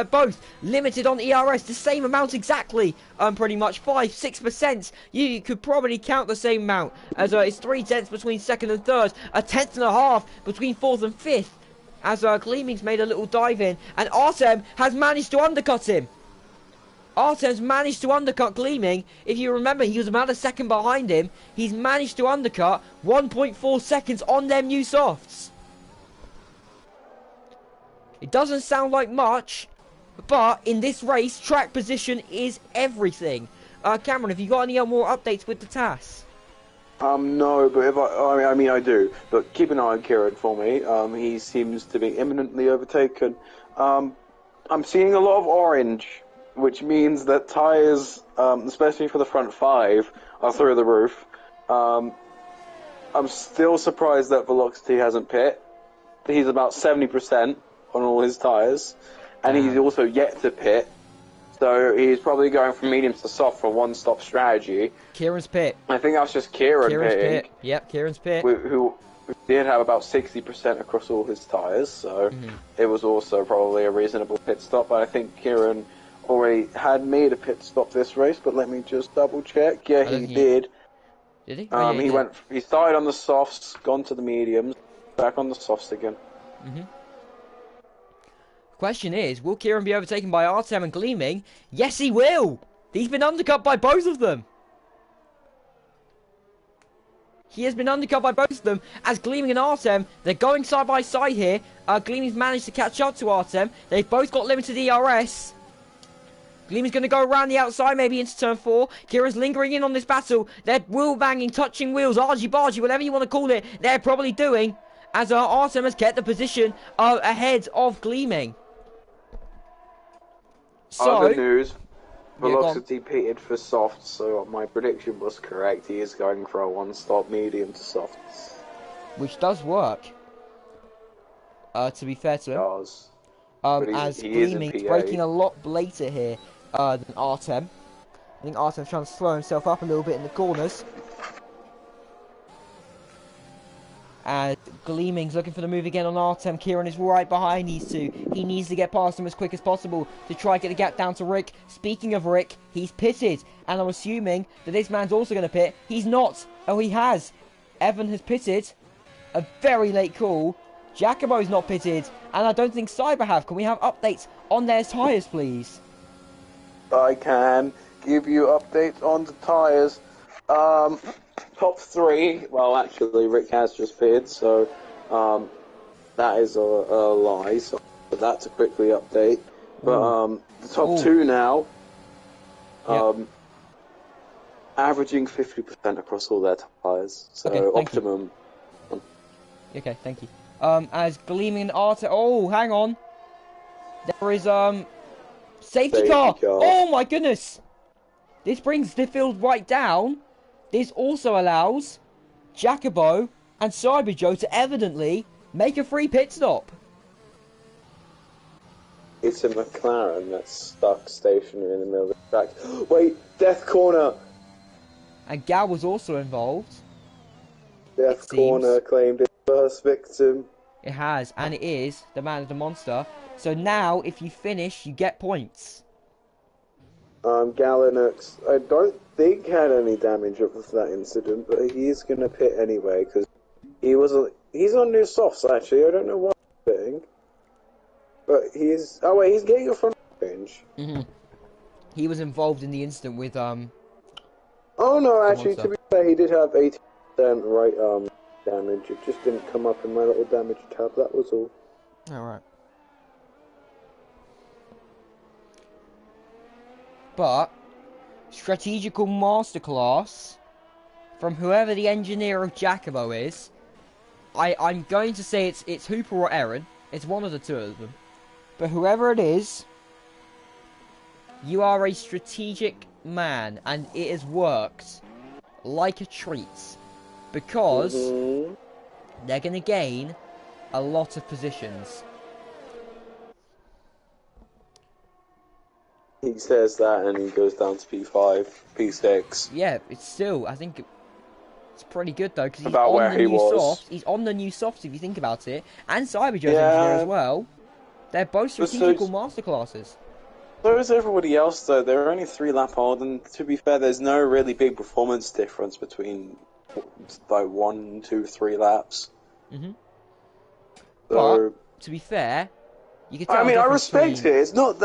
both limited on ERS. The same amount exactly. Pretty much 5-6%. You could probably count the same amount. As it's 3 tenths between second and third. A tenth and a half between fourth and fifth. As Gleaming's made a little dive in. And Artem has managed to undercut him. Artem's managed to undercut Gleaming. If you remember, he was about a second behind him. He's managed to undercut 1.4 seconds on them new softs. It doesn't sound like much, but in this race, track position is everything. Cameron, have you got any more updates with the TAS?
No, but if I mean I do. But keep an eye on Kieran for me. He seems to be imminently overtaken. I'm seeing a lot of orange, which means that tyres, especially for the front 5, are through the roof. I'm still surprised that Velocity hasn't pit. He's about 70% on all his tyres, and he's also yet to pit. So he's probably going from mediums to soft for a one-stop strategy.
Kieran's pit.
I think that's just Kieran's pitting.
Pit. Yep, Kieran's pit.
Who did have about 60% across all his tyres, so it was also probably a reasonable pit stop. But I think Kieran already had made a pit stop this race, but let me just double check. Yeah, he did.
Did he?
He started on the softs, gone to the mediums, back on the softs again.
Question is, will Kieran be overtaken by Artem and Gleaming? Yes, he will! He's been undercut by both of them! He has been undercut by both of them, as Gleaming and Artem, they're going side by side here. Gleaming's managed to catch up to Artem. They've both got limited ERS. Gleaming's going to go around the outside, maybe into turn 4. Kieran's lingering in on this battle. They're wheel banging, touching wheels, argy-bargy, whatever you want to call it. They're probably doing, as Artem has kept the position ahead of Gleaming. So,
other news, Velocity pitted for softs, so my prediction was correct. He is going for a one-stop medium to softs.
Which does work, to be fair to him.
Does.
As Gleaming's braking a lot later here than Artem. I think Artem's trying to slow himself up a little bit in the corners. And Gleaming's looking for the move again on Artem. Kieran is right behind these two. He needs to get past them as quick as possible to try and get the gap down to Rick. Speaking of Rick, he's pitted. And I'm assuming that this man's also going to pit. He's not. Oh, he has. Evan has pitted. A very late call. Jacobo's not pitted. And I don't think Cyber have. Can we have updates on their tyres, please?
I can give you updates on the tyres. Top 3, well actually Rick has just pitted, so that is a lie, so that to quickly update. But the top 2 now, averaging 50% across all their tyres, so
okay,
optimum.
Okay, thank you. As Gleaming and Artem, oh, hang on. There is, safety car. Oh my goodness. This brings the field right down. This also allows Jacobo and Cyber Joe to evidently make a free pit stop.
It's a McLaren that's stuck stationary in the middle of the track. Wait, death corner!
And Gal was also involved.
Death corner claimed its first victim.
It has, and it is the man of the monster. So now, if you finish, you get points.
Galinux, I don't think had any damage of that incident, but he's gonna pit anyway because he's on new softs actually. I don't know why he's pitting, but he's getting a front range.
He was involved in the incident with
Oh no,
the
actually,
monster.
to be fair, he did have 80% right damage. It just didn't come up in my little damage tab. That was all.
All right. But strategical masterclass from whoever the engineer of Jacobo is. I'm going to say it's Hooper or Aaron. It's one of the two of them. But whoever it is, you are a strategic man, and it has worked like a treat because they're going to gain a lot of positions.
He says that and he goes down to P5, P6.
Yeah, it's still, I think it's pretty good though, because he's
About
on
where
the
he
new
was.
softs. He's on the new softs if you think about it, and Cyberjoe's
Yeah.
engineer as well. They're both
But
strategical masterclasses.
So is everybody else, though. They're only 3 lap old, and to be fair, there's no really big performance difference between like 1, 2, 3 laps.
Mhm.
So,
But to be fair, you can tell
I
the
mean, I
difference
respect
between...
it. It's not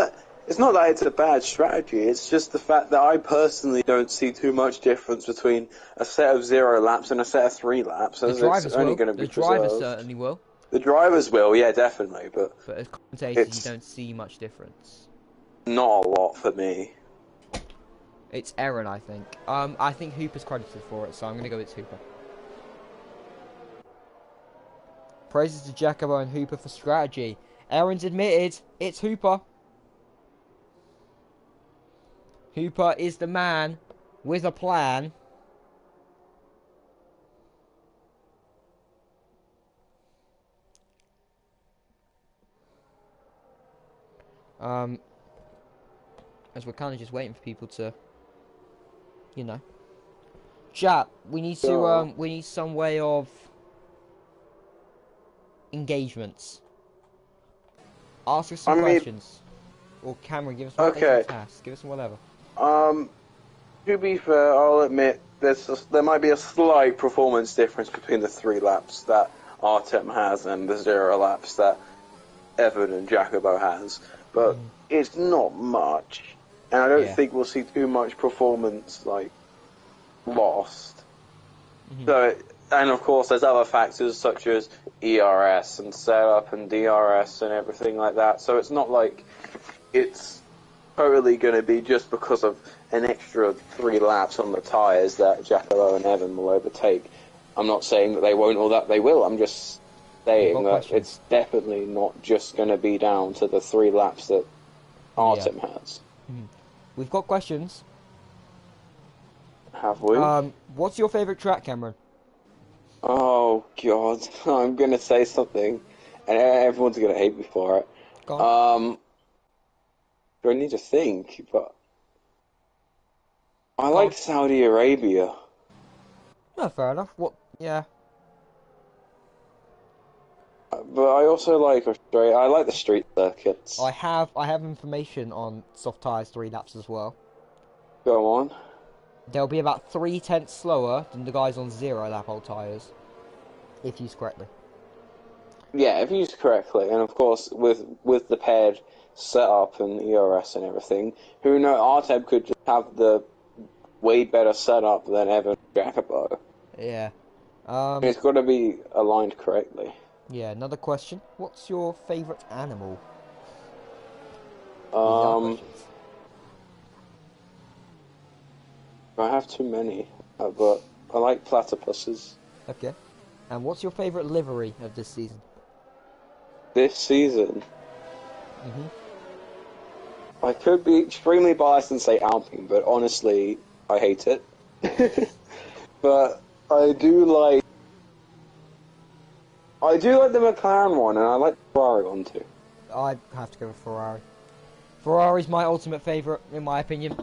that it's a bad strategy. It's just the fact that I personally don't see too much difference between a set of 0 laps and a set of 3 laps,
The
as
drivers
it's only
will.
going to be
The drivers
preserved.
certainly will.
The drivers will, yeah, definitely, but
But as commentators,
it's
you don't see much difference.
not a lot for me.
It's Aaron, I think. I think Hooper's credited for it, so I'm going to go with Hooper. Praises to Jacobo and Hooper for strategy. Aaron's admitted it's Hooper. Hooper is the man with a plan. As we're kind of just waiting for people to, you know. Chat, we need to, we need some way of engagements. Ask us some questions. Or Cameron, give us some tasks. Give us some whatever.
To be fair, I'll admit there might be a slight performance difference between the 3 laps that Artem has and the 0 laps that Evan and Jacobo has, but it's not much, and I don't think we'll see too much performance lost. So, and of course, there's other factors such as ERS and setup and DRS and everything like that. So it's not like it's totally going to be just because of an extra 3 laps on the tyres that Jacobo and Evan will overtake. I'm not saying that they won't or that they will. I'm just saying that it's definitely not just going to be down to the 3 laps that Artem has.
We've got questions.
Have we?
What's your favourite track, Cameron?
Oh, God. I'm going to say something, and everyone's going to hate me for it.
Go on.
Do I need to think? But I like Saudi Arabia.
No, fair enough. What? Yeah.
But I also like Australia. I like the street circuits.
I have information on soft tyres 3 laps as well.
Go on.
They'll be about 3/10 slower than the guys on 0 lap old tyres, if used correctly.
Yeah, if used correctly, and of course with the paired setup and ERS and everything, who knows? Artem could just have the way better setup than Evan Jacobo.
Yeah.
It's got to be aligned correctly.
Yeah. Another question. What's your favourite animal?
I have too many, but I like platypuses.
Okay. And what's your favourite livery of this season?
This season? I could be extremely biased and say Alpine, but honestly, I hate it. But I do like the McLaren one, and I like the Ferrari one too.
I have to go with Ferrari. Ferrari's my ultimate favourite, in my opinion.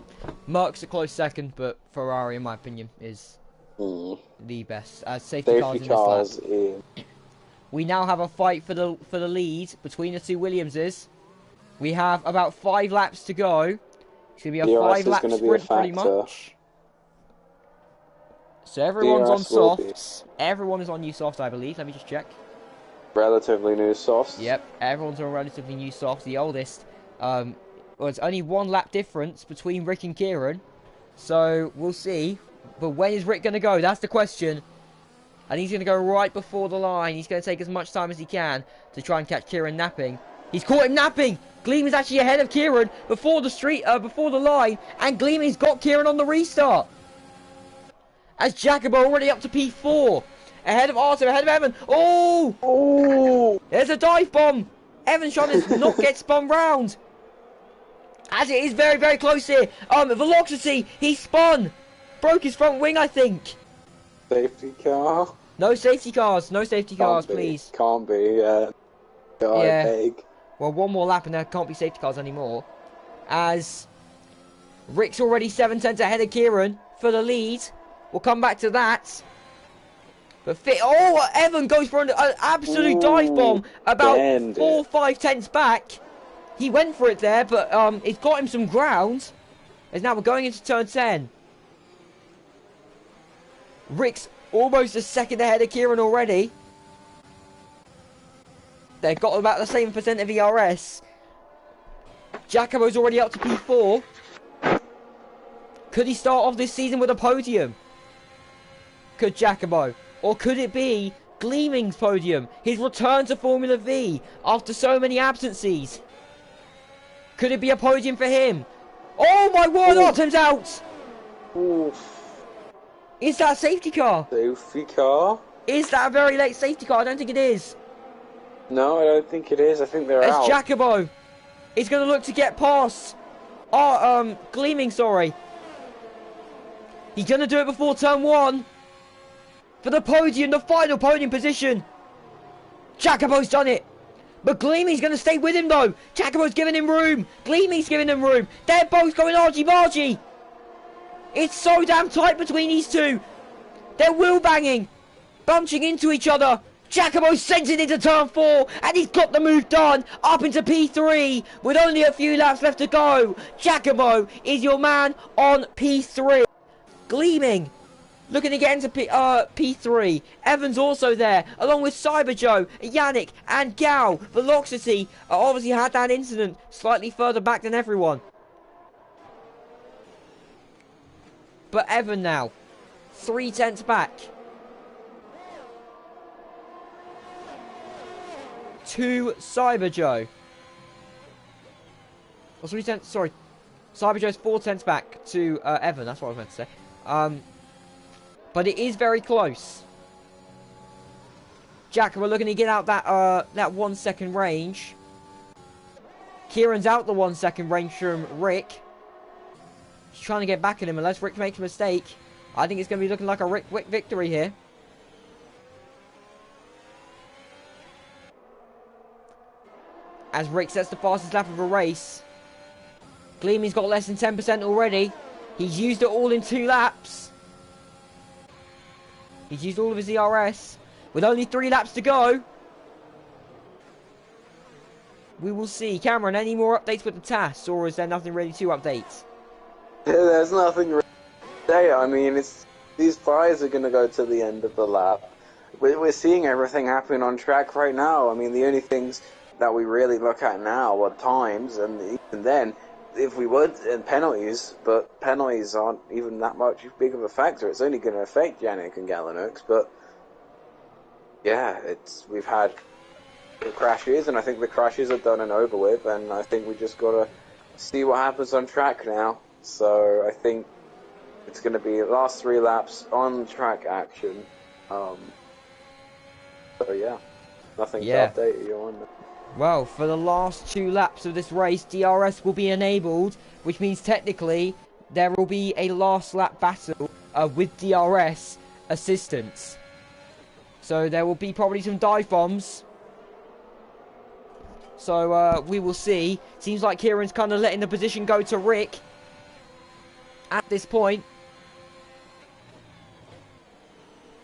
Merc's a close second, but Ferrari, in my opinion, is the best. Safety cars in this lap. We now have a fight for the lead between the two Williamses. We have about 5 laps to go. It's going to be a 5-lap sprint, pretty much. So everyone's on softs. Everyone is on new softs, I believe. Let me just check.
Relatively new softs.
Yep, everyone's on relatively new softs. The oldest Well, it's only 1 lap difference between Rick and Kieran. So, we'll see. But when is Rick going to go? That's the question. And he's going to go right before the line. He's going to take as much time as he can to try and catch Kieran napping. He's caught him napping! Gleam is actually ahead of Kieran before the line. And Gleaming's got Kieran on the restart. As Jacobo already up to P4. Ahead of Arthur, ahead of Evan. Oh!
Oh!
There's a dive bomb! Evan's trying to not get spun round. As it is very, very close here. Velocity, he spun. Broke his front wing, I think.
Safety car?
No safety cars, no safety cars,
Can't be.
please.
Can't be, God,
Yeah.
big.
Well, 1 more lap and there can't be safety cars anymore. As Rick's already 7 tenths ahead of Kieran for the lead. We'll come back to that. But Evan goes for an absolute dive bomb about 4 or 5 tenths back. He went for it there, but it's got him some ground. As now we're going into turn 10. Rick's almost a second ahead of Kieran already. They've got about the same percent of ERS. Jacobo's already up to P4. Could he start off this season with a podium? Could Jacobo? Or could it be Gleaming's podium? His return to Formula V after so many absences. Could it be a podium for him? Oh my word, Artem's out!
Oof.
Is that a safety car?
Safety car?
Is that a very late safety car? I don't think it is.
No, I don't think it is. I think they're
It's
out.
Jacobo. He's going to look to get past. Gleaming, sorry. He's going to do it before turn 1. For the podium, the final podium position. Jacobo's done it. But Gleaming's going to stay with him, though. Jacobo's giving him room. Gleaming's giving him room. They're both going argy-bargy. It's so damn tight between these two. They're wheel banging. Bunching into each other. Jacobo sends it into turn 4. And he's got the move done. Up into P3. With only a few laps left to go. Jacobo is your man on P3. Gleaming. Looking to get into P3. Evans also there, along with Cyber Joe, Yannick, and Gal. Velocity obviously had that incident slightly further back than everyone. But Evan now, 3 tenths back. To Cyber Joe. Or 3 tenths, sorry. Cyber Joe's 4 tenths back to Evan, that's what I was meant to say. But it is very close. Jacobo looking to get out that 1 second range. Kieran's out the 1 second range from Rick. He's trying to get back at him unless Rick makes a mistake. I think it's going to be looking like a Rick victory here. As Rick sets the fastest lap of a race. Gleaming's got less than 10% already. He's used it all in 2 laps. He's used all of his ERS. With only 3 laps to go. We will see. Cameron, any more updates with the TAS? Or is there nothing really to update?
There's nothing really to say. I mean, these fires are going to go to the end of the lap. We're seeing everything happen on track right now. I mean, the only things that we really look at now are times. And even then, if we would, and penalties, but penalties aren't even that much big of a factor. It's only going to affect Yannick and Galanux, but yeah, we've had the crashes, and I think the crashes are done and over with, and I think we just got to see what happens on track now. So I think it's going to be the last 3 laps on track action. So yeah, nothing to update you on.
Well, for the last 2 laps of this race, DRS will be enabled, which means technically there will be a last lap battle with DRS assistance. So there will be probably some dive bombs. So we will see. Seems like Kieran's kind of letting the position go to Rick at this point.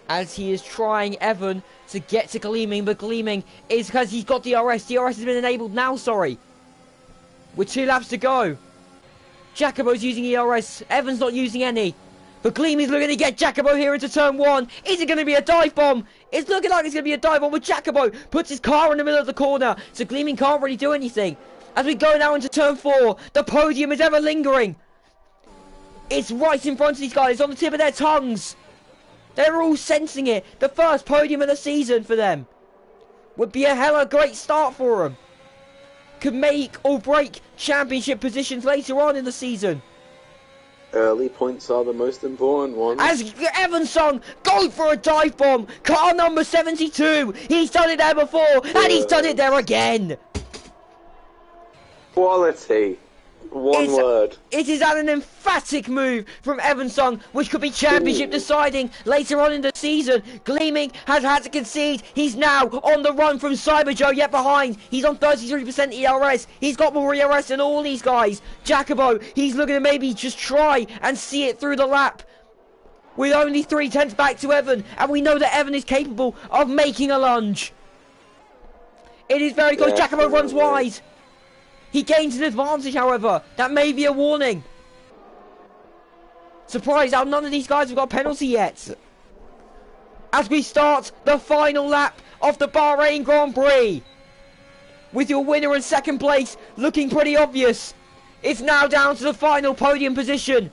As he is trying Evan to get to Gleaming, but Gleaming is because he's got DRS. DRS has been enabled now, sorry. With 2 laps to go. Jacobo's using ERS. Evan's not using any. But Gleaming's looking to get Jacobo here into turn 1. Is it going to be a dive bomb? It's looking like it's going to be a dive bomb, but Jacobo puts his car in the middle of the corner. So Gleaming can't really do anything. As we go now into turn 4, the podium is ever lingering. It's right in front of these guys, it's on the tip of their tongues. They're all sensing it. The first podium of the season for them. Would be a hella great start for them. Could make or break championship positions later on in the season.
Early points are the most important ones.
As Evansson goes for a dive bomb. Car number 72. He's done it there before. And he's done it there again.
Quality. One word.
It is an emphatic move from Evansson, which could be championship deciding later on in the season. Gleaming has had to concede. He's now on the run from Cyber Joe, yet behind. He's on 33% ERS. He's got more ERS than all these guys. Jacobo, he's looking to maybe just try and see it through the lap. With only 3/10 back to Evan, and we know that Evan is capable of making a lunge. It is very close. Jacobo runs wide. He gains an advantage, however. That may be a warning. Surprised how none of these guys have got a penalty yet. As we start the final lap of the Bahrain Grand Prix. With your winner in second place looking pretty obvious. It's now down to the final podium position.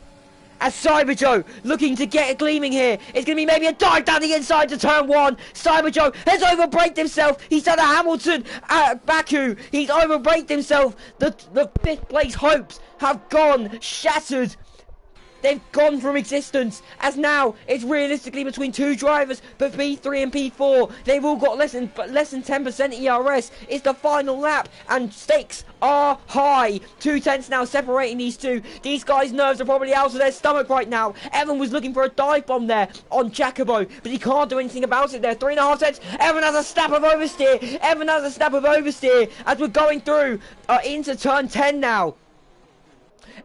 As Cyber Joe looking to get a gleaming here. It's going to be maybe a dive down the inside to turn 1. Cyber Joe has overbraked himself. He's done a Hamilton at Baku. He's overbraked himself. The 5th place hopes have gone shattered. They've gone from existence, as now it's realistically between 2 drivers, but P3 and P4, they've all got less than 10% ERS. It's the final lap, and stakes are high. 2/10 now separating these two. These guys' nerves are probably out of their stomach right now. Evan was looking for a dive bomb there on Jacobo, but he can't do anything about it there. 3.5 cents. Evan has a snap of oversteer. Evan has a snap of oversteer as we're going through into turn 10 now.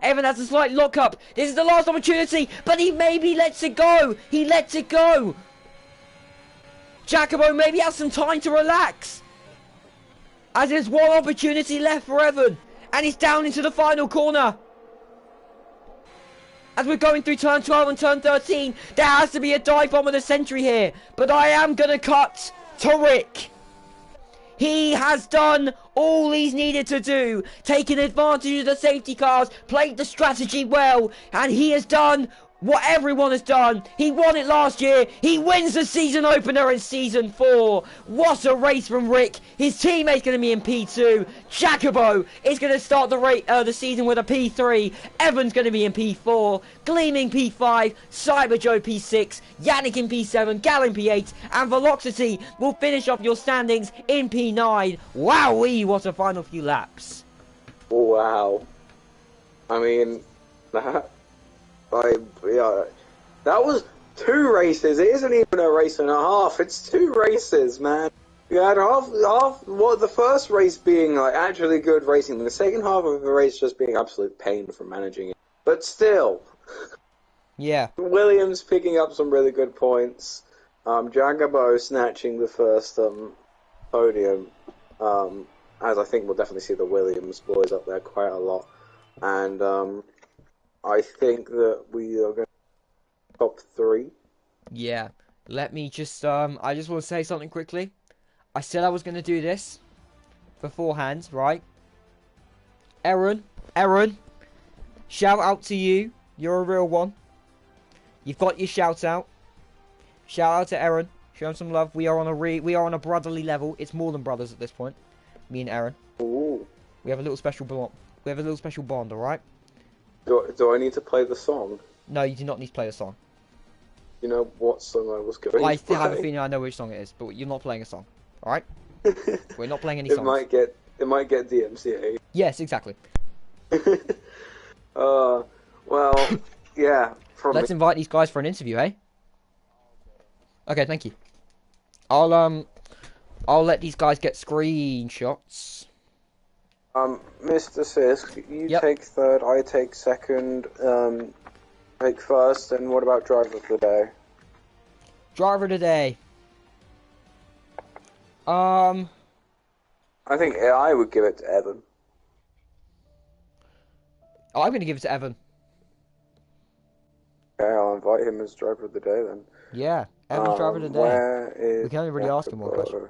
Evan has a slight lock-up. This is the last opportunity, but he maybe lets it go. He lets it go. Jacobo maybe has some time to relax. As there's one opportunity left for Evan. And he's down into the final corner. As we're going through turn 12 and turn 13, there has to be a dive bomb of the century here. But I am going to cut to Rick. He has done all he's needed to do, taken advantage of the safety cars, played the strategy well, and he has done what everyone has done. He won it last year. He wins the season opener in season 4. What a race from Rick. His teammate's going to be in P2. Jacobo is going to start the season with a P3. Evan's going to be in P4. Gleaming P5. Cyber Joe P6. Yannick in P7. Gal in P8. And Velocity will finish off your standings in P9. Wowee, what a final few laps.
Wow. I mean, that was 2 races. It isn't even a race and a half. It's 2 races, man. You had half what the first race being like actually good racing, and the second half of the race just being absolute pain from managing it. But still,
yeah.
Williams picking up some really good points. Jacobo snatching the first podium. As I think we'll definitely see the Williams boys up there quite a lot, and I think that we are going to top 3.
Yeah. Let me just, I just want to say something quickly. I said I was going to do this beforehand, right? Aaron, shout out to you. You're a real one. You've got your shout out. Shout out to Aaron. Show him some love. We are on a brotherly level. It's more than brothers at this point. Me and Aaron.
Ooh.
We have a little special bond. We have a little special bond, all right?
Do I need to play the song?
No, you do not need to play the song.
You know what song I was going to play?
I have a feeling I know which song it is, but you're not playing a song, all right? We're not playing any songs.
It might get DMCA.
Yes, exactly.
Well, yeah.
Let's invite these guys for an interview, eh? Okay, thank you. I'll let these guys get screenshots.
Mr. Sisk, you
Yep.
take 3rd, I take 2nd, take 1st, and what about driver of the day?
Driver today.
I think I would give it to Evan.
I'm going to give it to Evan.
Okay, I'll invite him as driver of the day then.
Yeah, Evan's driver today.
Where is
We can only really ask him one question.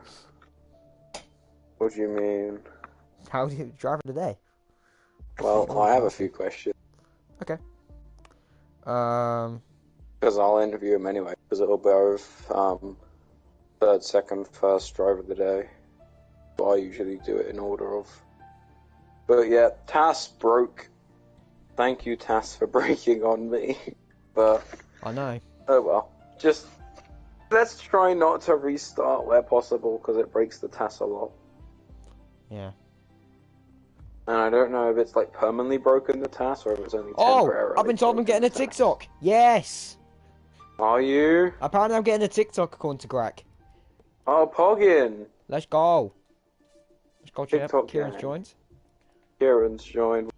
What do you mean?
How's your driver today?
Well, I have a few questions
Okay.
because I'll interview him anyway. Because it'll be third, second, first driver of the day. So I usually do it in order of. But yeah, Tass broke. Thank you, Tass, for breaking on me. But
I know.
oh well. Just let's try not to restart where possible because it breaks the Tass a lot.
Yeah.
And I don't know if it's like permanently broken the TAS or if it's only temporarily.
Oh, I've been told I'm getting a
broken the TAS.
TikTok. Yes.
Are you?
Apparently I'm getting a TikTok according to Greg.
Oh, Poggin.
Let's go. Let's go, champ.
TikTok
Kieran's
gang.
joined.
Kieran's joined.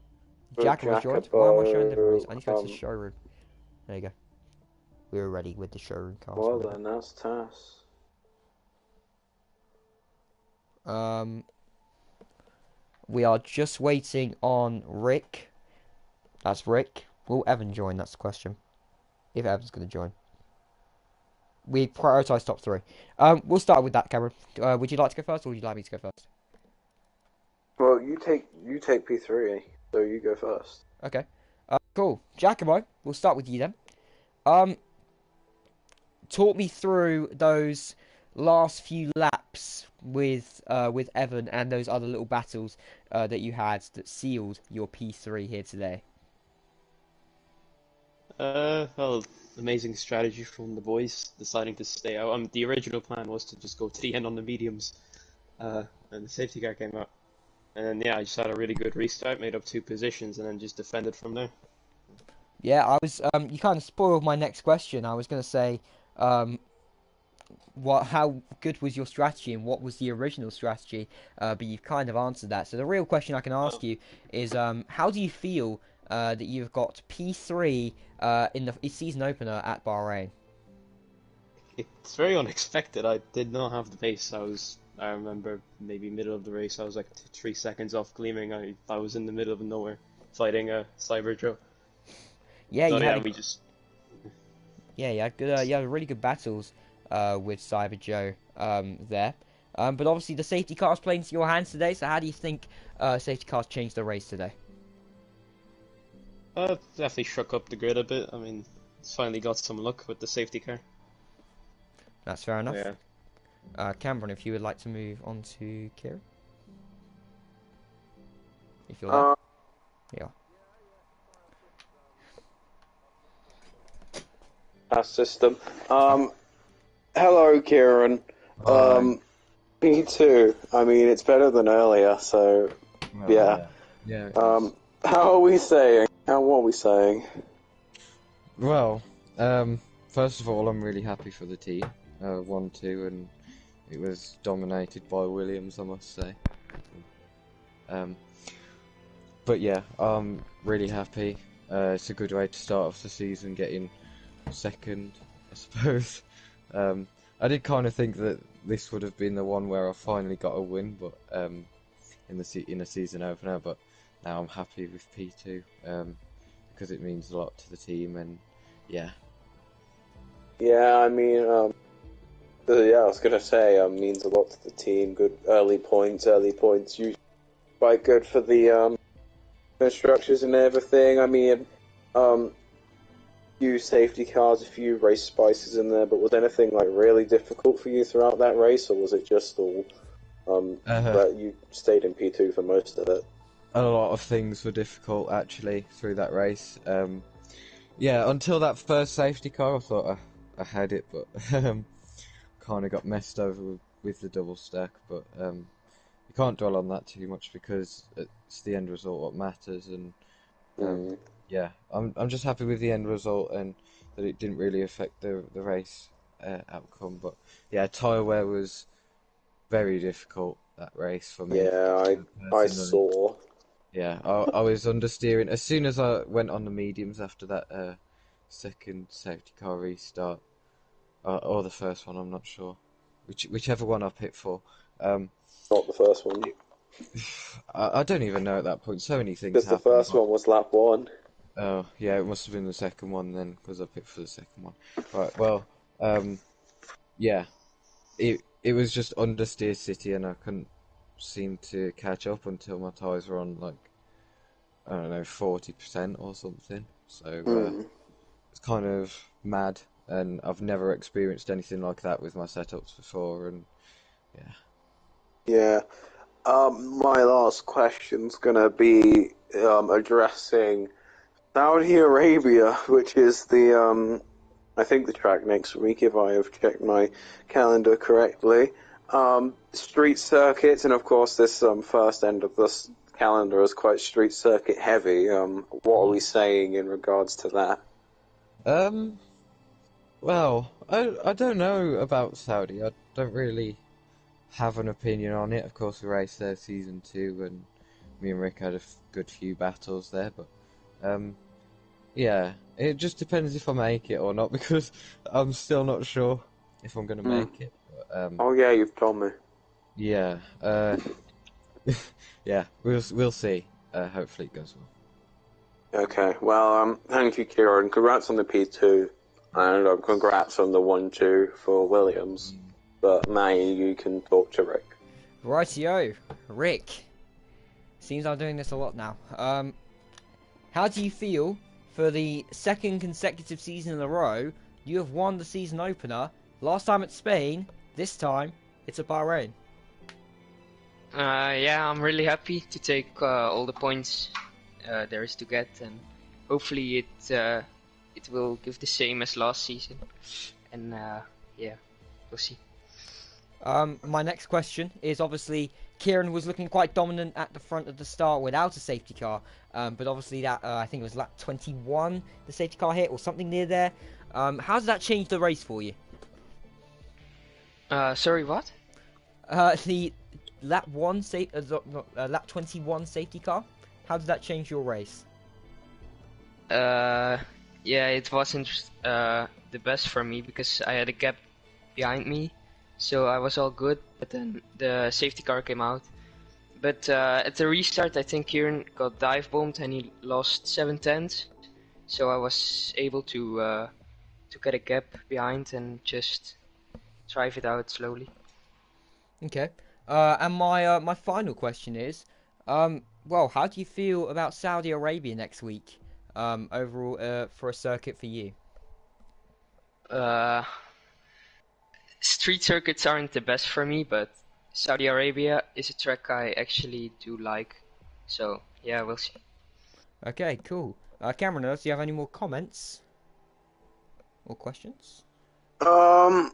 Jacob joined. Why am I showing the release? I need to go to the showroom. There you go. We're ready with the showroom cast.
Well then, that's TAS.
We are just waiting on Rick. That's Rick. Will Evan join? That's the question. If Evan's going to join. We prioritise top 3. We'll start with that, Cameron. Would you like to go first, or would you like me to go first?
Well, you take P3, so you go first.
Okay. Cool. Giacomo, we'll start with you then. Talk me through those last few laps with Evan and those other little battles that you had that sealed your P3 here today.
Well, amazing strategy from the boys deciding to stay out. The original plan was to just go to the end on the mediums, and the safety car came out. And then, yeah, I just had a really good restart, made up 2 positions, and then just defended from there.
Yeah, I was. You kind of spoiled my next question. I was going to say, how good was your strategy and what was the original strategy? But you've kind of answered that. So the real question I can ask you is, how do you feel that you've got P3 in the season opener at Bahrain?
It's very unexpected. I did not have the pace. I remember maybe middle of the race, I was like 3 seconds off gleaming. I was in the middle of nowhere fighting a Cyber Joe.
Yeah,
So,
you
yeah,
had
we just.
yeah, you had good. You had really good battles with Cyber Joe there. But obviously the safety cars played into your hands today. So how do you think safety cars changed the race today?
Definitely shook up the grid a bit. I mean, it's finally got some luck with the safety car.
That's fair enough.
Yeah.
Cameron, if you would like to move on to Kieran. If you're there. Yeah.
System. Hello, Kieran. P2. I mean, it's better than earlier, so yeah.
Yeah.
How are we saying? What are we saying?
Well, first of all, I'm really happy for the team. 1-2, and it was dominated by Williams, I must say. But yeah, I'm really happy. It's a good way to start off the season, getting second, I suppose. I did kind of think that this would have been the one where I finally got a win, but in a season opener. But now I'm happy with P2 because it means a lot to the team, and yeah.
Yeah, I mean, yeah, I was gonna say, means a lot to the team. Good early points. Usually quite good for the structures and everything. I mean, few safety cars, a few race spices in there, but was anything like really difficult for you throughout that race, or was it just all that you stayed in P2 for most of it?
A lot of things were difficult actually through that race. Yeah, until that first safety car, I thought I had it, but kind of got messed over with the double stack. But you can't dwell on that too much because it's the end result what matters, and yeah, I'm just happy with the end result and that it didn't really affect the race outcome. But yeah, tyre wear was very difficult that race for me.
Yeah, I saw.
Yeah, I was understeering as soon as I went on the mediums after that second safety car restart, or the first one. I'm not sure, whichever one I picked for.
Not the first one.
I don't even know at that point. So many things
Because the
happened.
first one was lap 1.
Oh yeah, it must have been the second one then, because I picked for the second one. Right, well, yeah, it was just understeer City, and I couldn't seemed to catch up until my tyres were on like, I don't know, 40% or something. So it's kind of mad, and I've never experienced anything like that with my setups before, and yeah.
Yeah. My last question's gonna be addressing Saudi Arabia, which is the I think the track next week, if I have checked my calendar correctly. Street circuits, and of course this first end of this calendar is quite street circuit heavy. What are we saying in regards to that?
Um, well, I don't know about Saudi. I don't really have an opinion on it. Of course, we raced there season 2, and me and Rick had a good few battles there. But yeah, it just depends if I make it or not, because I'm still not sure if I'm gonna make it. But,
Oh yeah, you've told me.
yeah, yeah, we'll see. Hopefully it goes well.
Okay, well, thank you, Kieran. Congrats on the P2, and congrats on the 1-2 for Williams. But May, you can talk to Rick.
Rightio, Rick. Seems I'm doing this a lot now. How do you feel for the second consecutive season in a row? You have won the season opener. Last time at Spain, this time it's at Bahrain.
Yeah, I'm really happy to take all the points there is to get, and hopefully it will give the same as last season. And yeah, we'll see.
My next question is, obviously Kieran was looking quite dominant at the front of the start without a safety car, but obviously that I think it was lap 21 the safety car hit or something near there. How does that change the race for you?
Sorry, what?
The lap lap 21 safety car. How did that change your race?
Yeah, it wasn't the best for me because I had a gap behind me, so I was all good. But then the safety car came out. But at the restart, I think Kieran got dive bombed and he lost 7 tenths. So I was able to get a gap behind and just drive it out slowly.
Okay. And my final question is, well, how do you feel about Saudi Arabia next week? Overall, for a circuit for you.
Street circuits aren't the best for me, but Saudi Arabia is a track I actually do like. So yeah, we'll see.
Okay, cool. Cameron, do you have any more comments or questions?
No,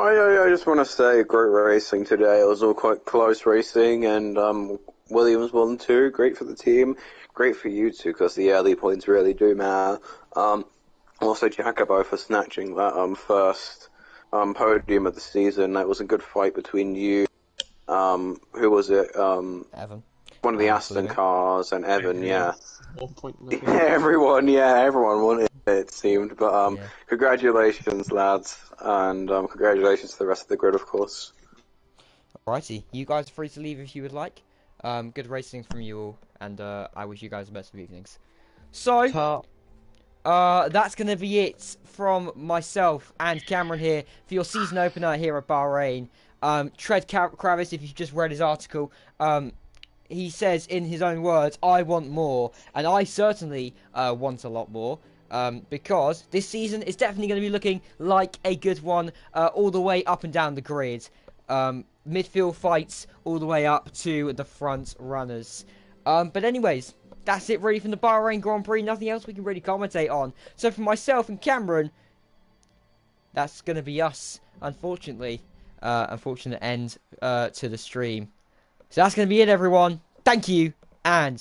I just want to say great racing today. It was all quite close racing, and Williams won too. Great for the team, great for you two, because the early points really do matter. Also Jacobo for snatching that first podium of the season. That was a good fight between you. Who was it?
Evan.
One of the Aston cars and Evan. Yeah.
1 point.
Everyone won it seemed. But
Yeah.
congratulations, lads, and congratulations to the rest of the grid, of course.
Alrighty, you guys are free to leave if you would like. Good racing from you all, and I wish you guys the best of evenings. So, that's going to be it from myself and Cameron here for your season opener here at Bahrain. Tread Kravis, if you've just read his article, he says in his own words, I want more, and I certainly want a lot more. Because this season is definitely going to be looking like a good one all the way up and down the grid. Midfield fights all the way up to the front runners. But anyways, that's it really from the Bahrain Grand Prix. Nothing else we can really commentate on. So for myself and Cameron, that's going to be us, unfortunately. Unfortunate end to the stream. So that's going to be it, everyone. Thank you, and